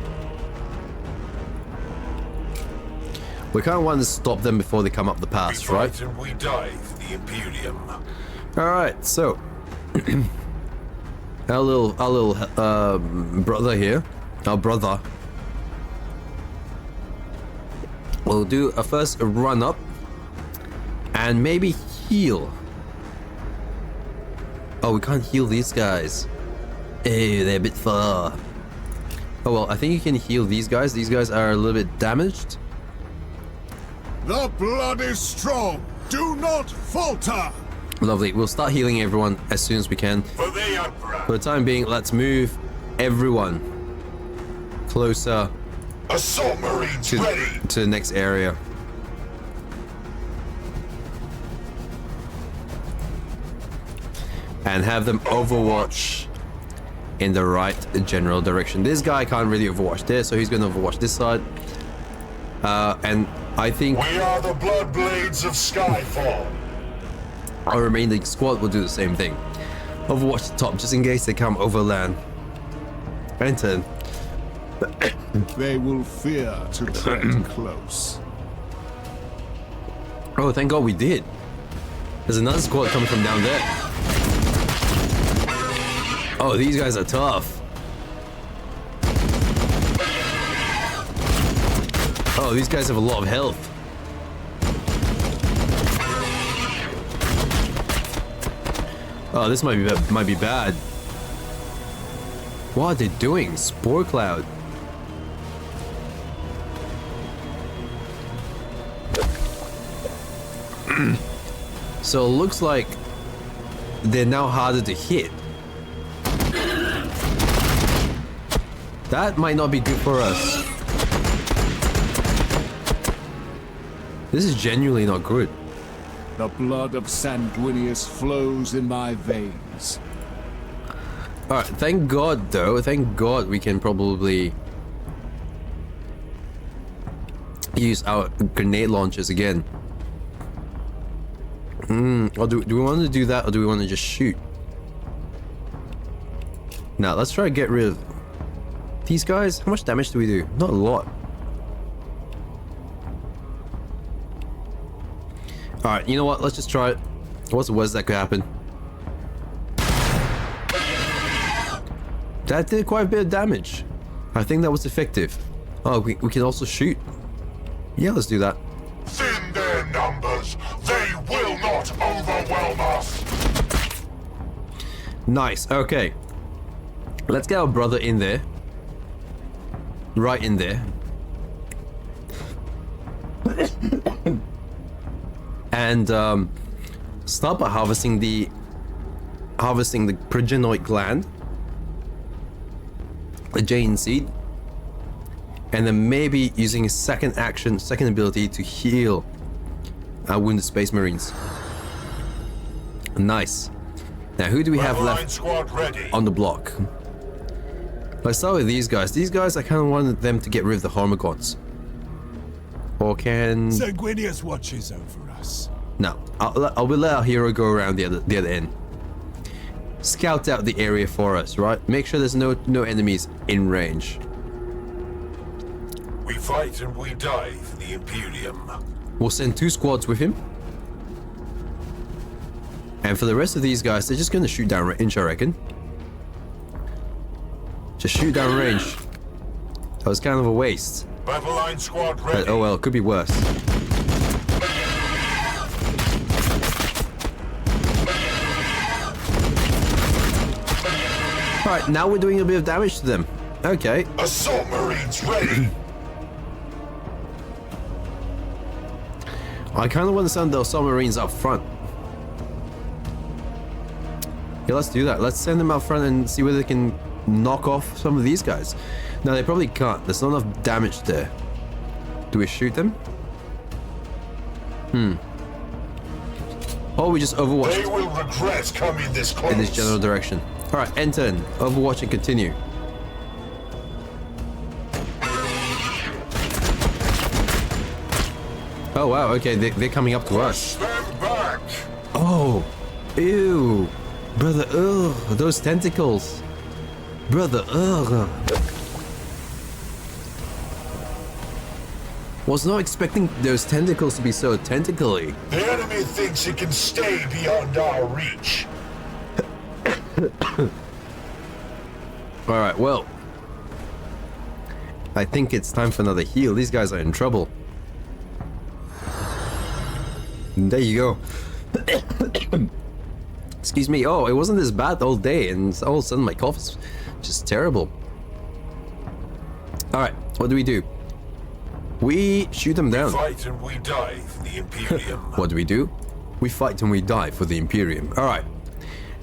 We kind of want to stop them before they come up the pass, right? And we dive the Imperium. All right, so our little brother here, our brother, will do a first run up and maybe heal. Oh, we can't heal these guys. Ew, they're a bit far. Oh well, I think you can heal these guys. These guys are a little bit damaged. The blood is strong. Do not falter. Lovely. We'll start healing everyone as soon as we can. For the Emperor. For the time being, let's move everyone closer Assault Marines ready. to the next area. And have them overwatch in the right general direction. This guy can't really overwatch there, so he's going to overwatch this side. And I think We are the Bloodblades of Skyfall. our remaining squad will do the same thing. Overwatch the top just in case they come over land. And turn. They will fear to tread close. Oh, thank God we did. There's another squad coming from down there. Oh, these guys are tough. Oh, these guys have a lot of health. Oh, this might be bad. What are they doing? Spore cloud. So it looks like they're now harder to hit. That might not be good for us. This is genuinely not good. The blood of Sanguinius flows in my veins. Alright, thank God though, thank God we can probably use our grenade launchers again. Or do we want to do that, or do we want to just shoot? Now, let's try to get rid of these guys. How much damage do we do? Not a lot. Alright, you know what? Let's just try it. What's the worst that could happen? That did quite a bit of damage. I think that was effective. Oh, we can also shoot. Yeah, let's do that. Thin their numbers. They will not overwhelm us. Nice. Okay. Let's get our brother in there. Right in there. And start by harvesting the progenoid gland, the Jane seed, and then maybe using a second ability to heal our wounded space marines. Nice. Now, who do we have left on the block? Let's start with these guys. These guys, I kind of wanted them to get rid of the Hormigons. Or can... Sanguinius watches over us. No, I'll let our hero go around the other end. Scout out the area for us, right? Make sure there's no enemies in range. We fight and we die for the Imperium. We'll send 2 squads with him. And for the rest of these guys, they're just gonna shoot down range, I reckon. Just shoot down range. That was kind of a waste. Battle line squad ready. But, oh well, could be worse. Alright, now we're doing a bit of damage to them. Okay. Assault Marines ready. I kind of want to send those submarines up front. Yeah, let's do that. Let's send them out front and see whether they can knock off some of these guys. No, they probably can't. There's not enough damage there. Do we shoot them? Or we just overwatch They will regret coming this close. in this general direction. Alright, end turn. Overwatch and continue. Oh wow, okay, they're coming up to us. Stand back. Oh, ew. Brother, ugh, those tentacles. Brother, ugh. Was not expecting those tentacles to be so tentacly. The enemy thinks it can stay beyond our reach. Alright, well. I think it's time for another heal. These guys are in trouble. There you go. Excuse me. Oh, it wasn't this bad all day, and all of a sudden my cough is just terrible. Alright, what do we do? We shoot them down. We fight and we die for the Imperium. What do we do? We fight and we die for the Imperium. Alright.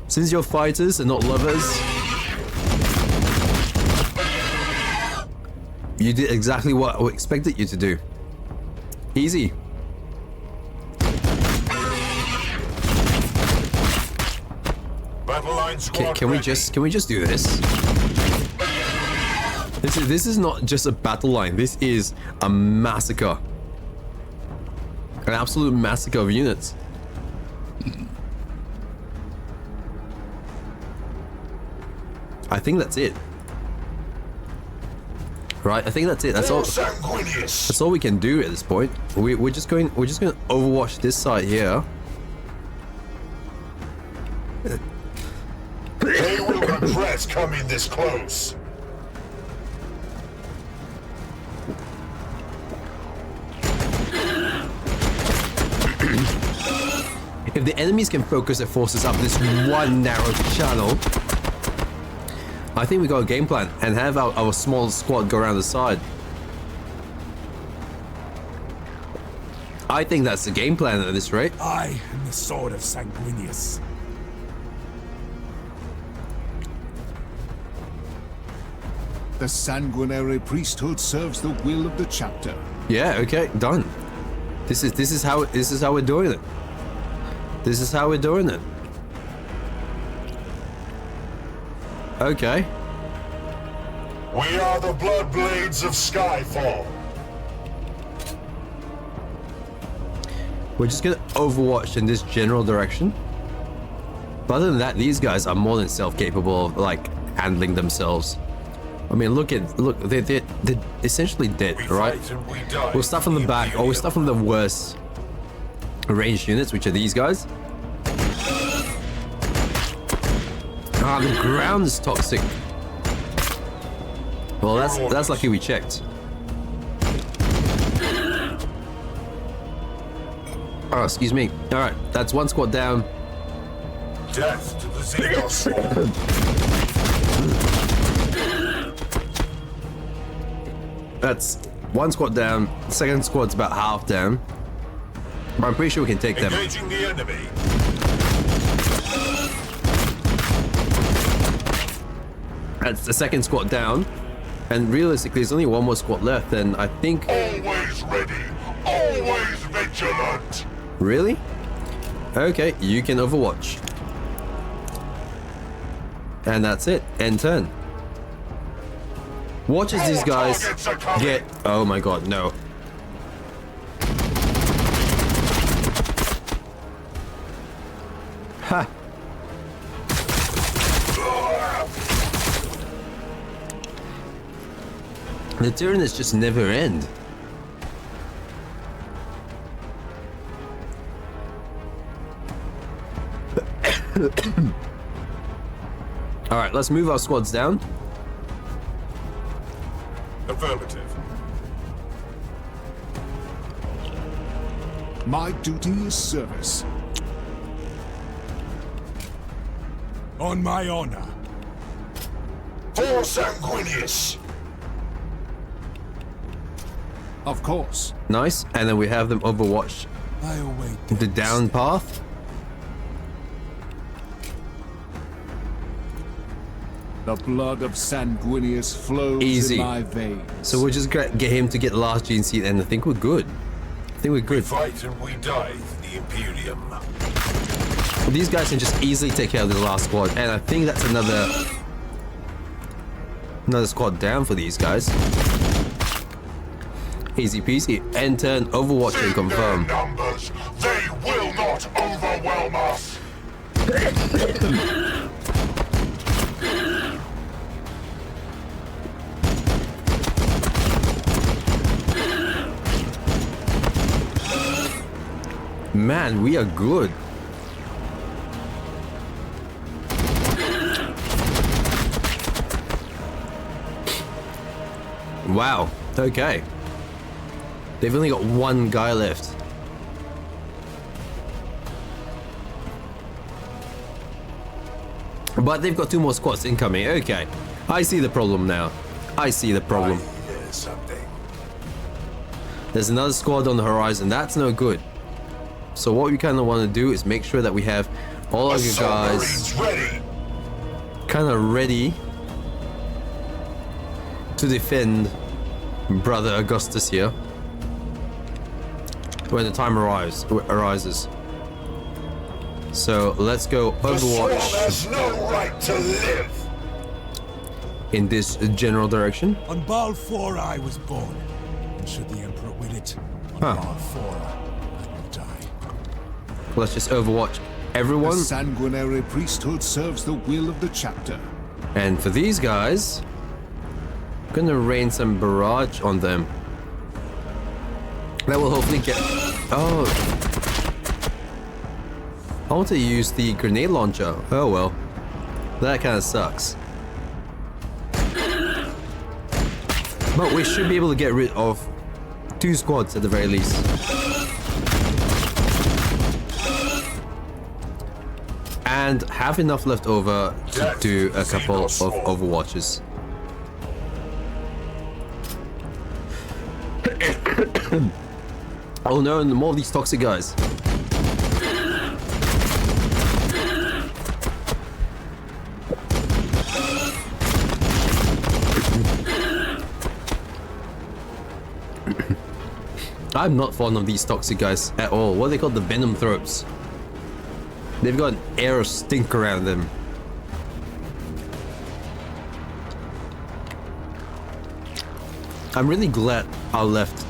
Since you're fighters and not lovers, you did exactly what I expected you to do. Easy. Battle line squad Can we ready. just do this? This is not just a battle line. This is a massacre. An absolute massacre of units. I think that's it. Right, I think that's it. That's all. Sanguinius. That's all we can do at this point. We're just going to overwatch this side here. They will regret coming this close. If the enemies can focus their forces up this one narrow channel, I think we got a game plan and have our small squad go around the side. I think that's the game plan at this rate. I am the sword of Sanguinius. The sanguinary priesthood serves the will of the chapter. Yeah, okay, done. This is how we're doing it. This is how we're doing it. Okay. We are the Bloodblades of Skyfall. We're just gonna overwatch in this general direction. But other than that, these guys are more than self-capable of like handling themselves. I mean, look, they're essentially dead, right? We'll start from the back, or we'll start from the worst ranged units, which are these guys. Ah, the ground is toxic. Well, that's lucky we checked. Oh, excuse me. All right, that's one squad down. Death to the Xenos. That's one squad down. The second squad's about half down. But I'm pretty sure we can take them. Engaging the enemy. That's the second squad down. And realistically, there's only one more squad left. And I think... Always ready. Always vigilant. Really? Okay, you can overwatch. And that's it. End turn. Watch as these guys get... Oh my god, no. Ha! The Tyranids just never end. Alright, let's move our squads down. Affirmative. My duty is service. On my honor. For Sanguinius. Of course. Nice, and then we have them overwatch I await the down path. The blood of Sanguinius flows Easy. in my veins. So we'll just get him to get the last gene seed, and I think we're good. I think we're good. Fight and we die for the Imperium. These guys can just easily take care of the last squad, and I think that's another squad down for these guys. Easy peasy. End turn, overwatch and confirm. Their numbers, they will not overwhelm us. Man, we are good. Wow. Okay. They've only got one guy left. But they've got two more squads incoming. Okay. I see the problem now. I see the problem. Here's something. There's another squad on the horizon. That's no good. So what we kind of want to do is make sure that we have all of you guys kind of ready to defend Brother Augustus here when the time arises. So let's go Overwatch has no right to live. in this general direction. On Baal 4 I was born, and should the Emperor will it, on Baal 4 I will die. Let's just Overwatch everyone. The sanguinary priesthood serves the will of the chapter. And for these guys, I'm gonna rain some barrage on them. That will hopefully get... Oh. I want to use the grenade launcher. Oh well. That kind of sucks. But we should be able to get rid of 2 squads at the very least. And have enough left over to do a couple of overwatches. Oh no, and more of these toxic guys. I'm not fond of these toxic guys at all. What are they called? The venom throats. They've got an air of stink around them. I'm really glad I left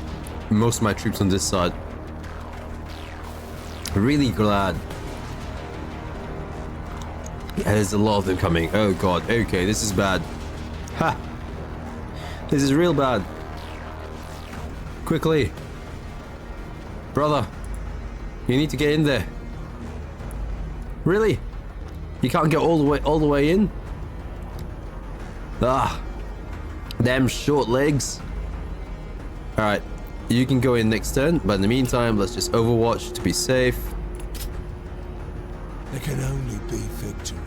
most of my troops on this side. Really glad. Yeah, there's a lot of them coming. Oh god, okay, this is bad. Ha! This is real bad. Quickly. Brother, you need to get in there. Really? You can't get all the way in? Ah. Damn short legs. Alright, you can go in next turn, but in the meantime, let's just overwatch to be safe. There can only be victory.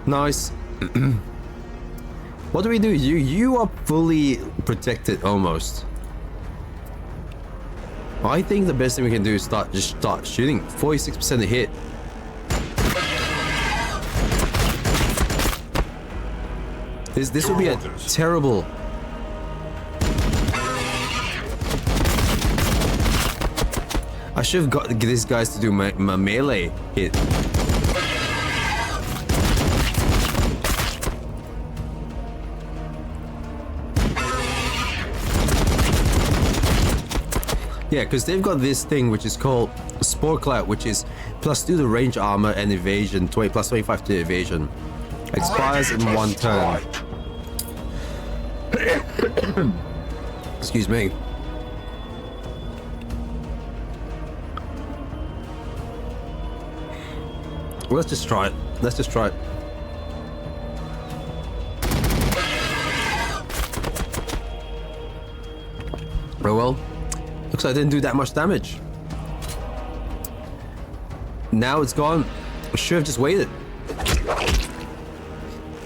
Nice. What do we do? You are fully protected almost. I think the best thing we can do is start shooting. 46% hit. This would be a terrible. I should have got these guys to do my melee hit. Yeah, because they've got this thing which is called Spore Cloud, which is +2 to range armor and evasion, +25 to evasion. Expires in 1 turn. Excuse me. Let's just try it. Let's just try it. Oh well. Looks like I didn't do that much damage. Now it's gone. I should have just waited.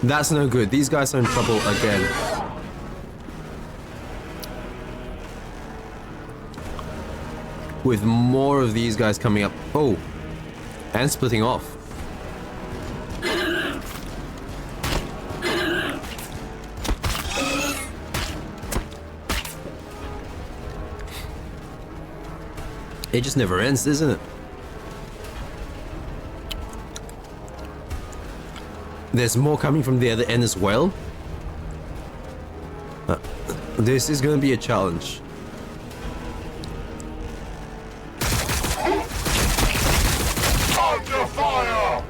That's no good. These guys are in trouble again. With more of these guys coming up. Oh. And splitting off. It just never ends, doesn't it? There's more coming from the other end as well. This is going to be a challenge. Under fire!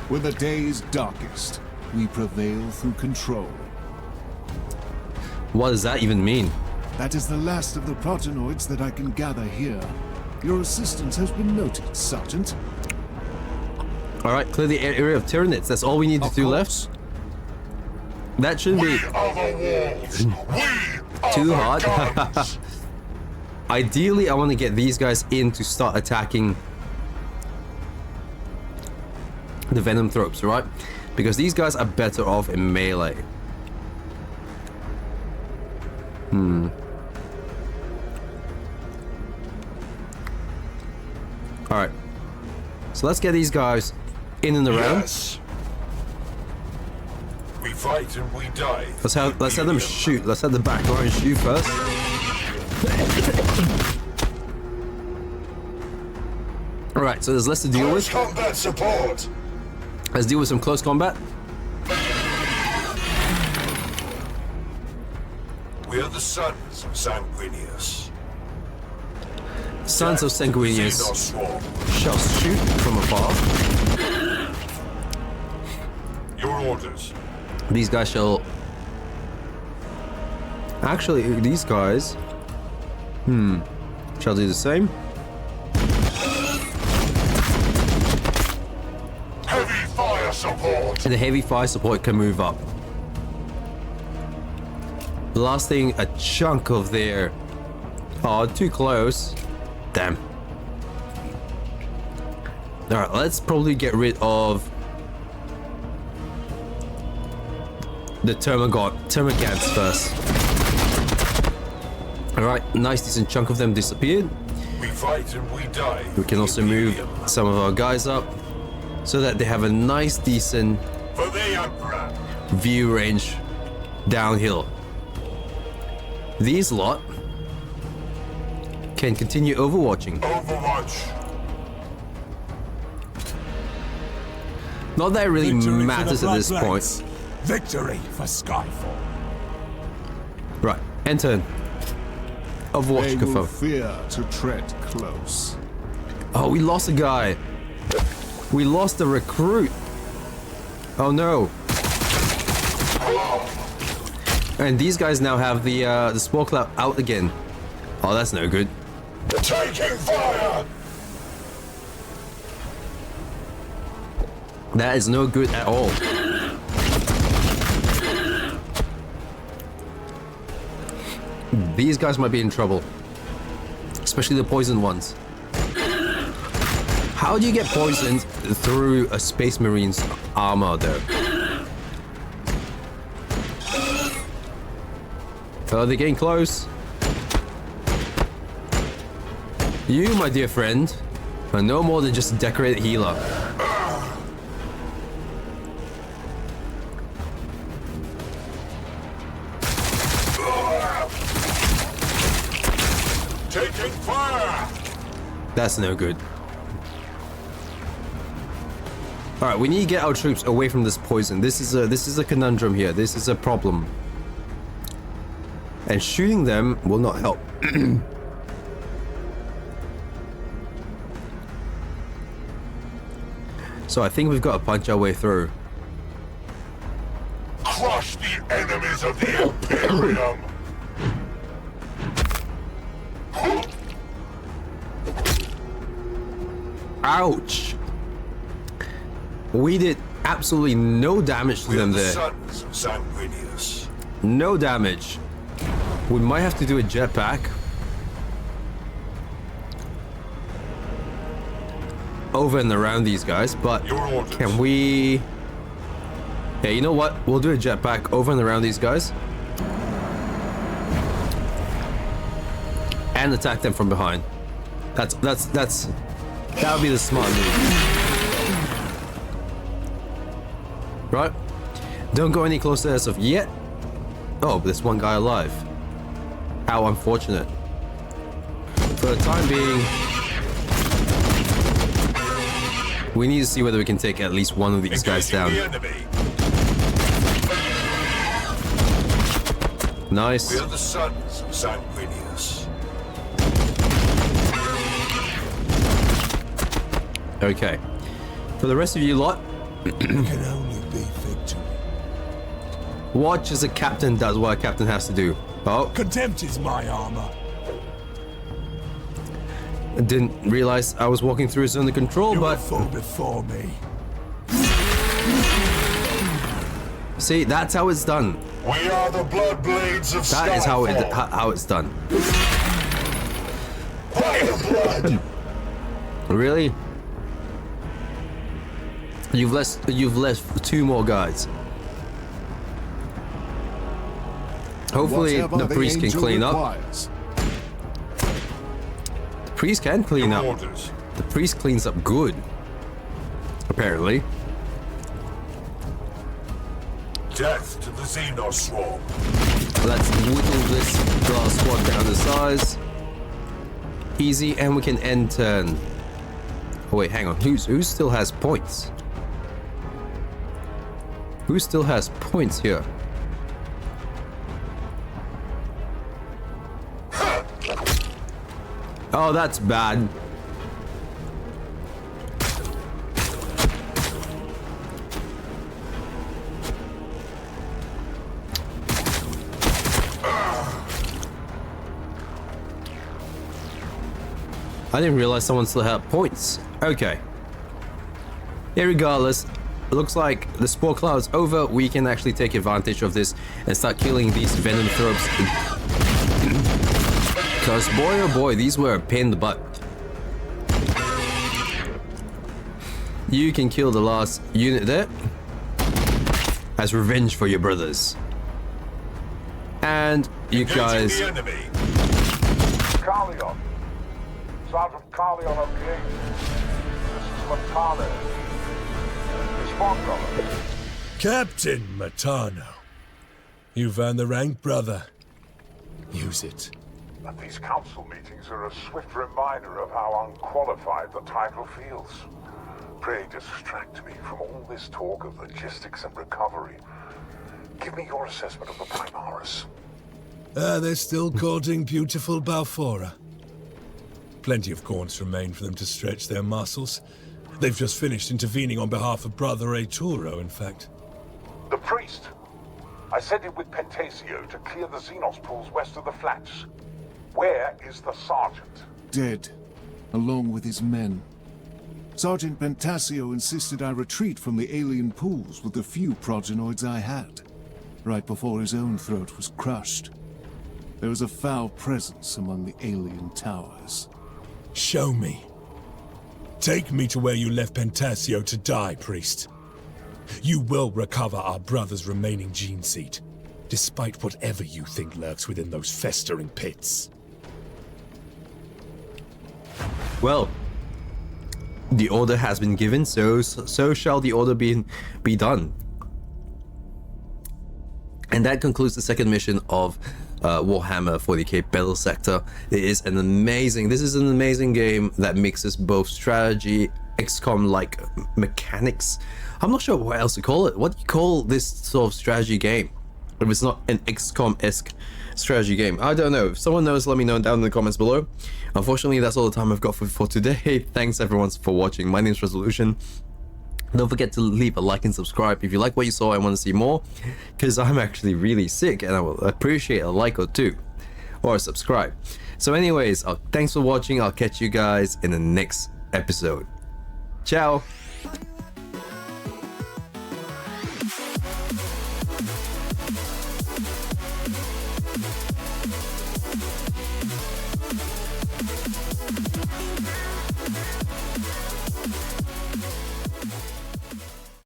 When the day's darkest, we prevail through control. What does that even mean? That is the last of the protenoids that I can gather here. Your assistance has been noted, Sergeant. Alright, clear the area of Tyranids. That's all we need to do left. That shouldn't be We are the wolves. We are too the hard. guns. Ideally, I want to get these guys in to start attacking the Venom Thropes, right? Because these guys are better off in melee. Alright. So let's get these guys in and around. Yes. We fight and we die. Let's have them shoot. Let's have the back line shoot first. Alright, so there's less to deal Close with. combat support. Let's deal with some close combat. We are the sons of Sanguinius. Sons of Sanguinius Xenos swarm. shall shoot from afar. Your orders. These guys shall... Actually, these guys... Shall do the same. Heavy fire support. And the heavy fire support can move up. Blasting a chunk of their... Oh, too close. Damn. Alright, let's probably get rid of the Termagants first. Alright, nice decent chunk of them disappeared. We fight and we die. We can also move some of our guys up so that they have a nice decent For the Emperor. view range downhill. These lot can continue overwatching. Overwatch. Not that it really Victory for the matters at this Bloodblades. point. Victory for Skyfall. Right, end turn. Overwatch They will confirm. fear to tread close. Oh, we lost a guy. We lost a recruit. Oh no. And these guys now have the spore cloud out again. Oh, that's no good. Taking fire! That is no good at all. These guys might be in trouble. Especially the poisoned ones. How do you get poisoned through a Space Marine's armor, though? Oh, they're getting close. You, my dear friend, are no more than just a decorated healer. Taking fire! That's no good. All right, we need to get our troops away from this poison. This is a conundrum here. This is a problem. And shooting them will not help. So I think we've got to punch our way through. Crush the enemies of the Imperium! Ouch! We did absolutely no damage to them there. Sons of Sanguinius. No damage. We might have to do a jetpack. Over and around these guys, but Your orders. can we... Yeah, you know what? We'll do a jetpack over and around these guys. And attack them from behind. That would be the smart move. Right? Don't go any closer as of yet. Oh, but there's one guy alive. How unfortunate. For the time being, we need to see whether we can take at least one of these guys down. The enemy. Nice. We are the sons of Sanguinius. Okay. For the rest of you lot, Can only be victory. watch as a captain does what a captain has to do. Oh, Contempt is my armor. didn't realize I was walking through a zone of control, You will but fall before me. see, that's how it's done. We are the Bloodblades of That is how Skyfall. it's done. By the blood! Really? You've left two more guys. Hopefully Whatever the priest can angel clean up. requires. The priest can clean Your up. orders. The priest cleans up good. Apparently. Death to the Xenos swarm. Let's whittle this glass squad down to size. Easy, and we can end turn. Oh wait, hang on. Who still has points? Who still has points here? Oh, that's bad. I didn't realize someone still had points. Okay. Irregardless, it looks like the spore cloud's over. We can actually take advantage of this and start killing these venom throbes. Because boy oh boy, these were a pain in the butt. You can kill the last unit there as revenge for your brothers. And you guys... The enemy. Carleon. Sergeant Carleon of the 8th. This is Matano. Respond, brother. Captain Matano. You've earned the rank, brother. Use it. But these council meetings are a swift reminder of how unqualified the title feels. Pray distract me from all this talk of logistics and recovery. Give me your assessment of the Primaris. They're still courting beautiful Balfora. Plenty of corns remain for them to stretch their muscles. They've just finished intervening on behalf of Brother Arturo, in fact. The priest. I sent him with Pentasio to clear the Xenos pools west of the flats. Where is the sergeant? Dead, along with his men. Sergeant Pentasio insisted I retreat from the alien pools with the few progenoids I had, right before his own throat was crushed. There was a foul presence among the alien towers. Show me. Take me to where you left Pentasio to die, priest. You will recover our brother's remaining gene seed, despite whatever you think lurks within those festering pits. Well, the order has been given, so shall the order be done. And that concludes the second mission of Warhammer 40K Battlesector. This is an amazing game that mixes both strategy, XCOM-like mechanics. I'm not sure what else to call it. What do you call this sort of strategy game if it's not an XCOM-esque strategy game? I don't know. If someone knows, let me know down in the comments below. Unfortunately, that's all the time I've got for today. Thanks everyone for watching. My name's Resolution. Don't forget to leave a like and subscribe if you like what you saw and want to see more, because I'm actually really sick and I will appreciate a like or two, or a subscribe. So anyways, thanks for watching. I'll catch you guys in the next episode. Ciao.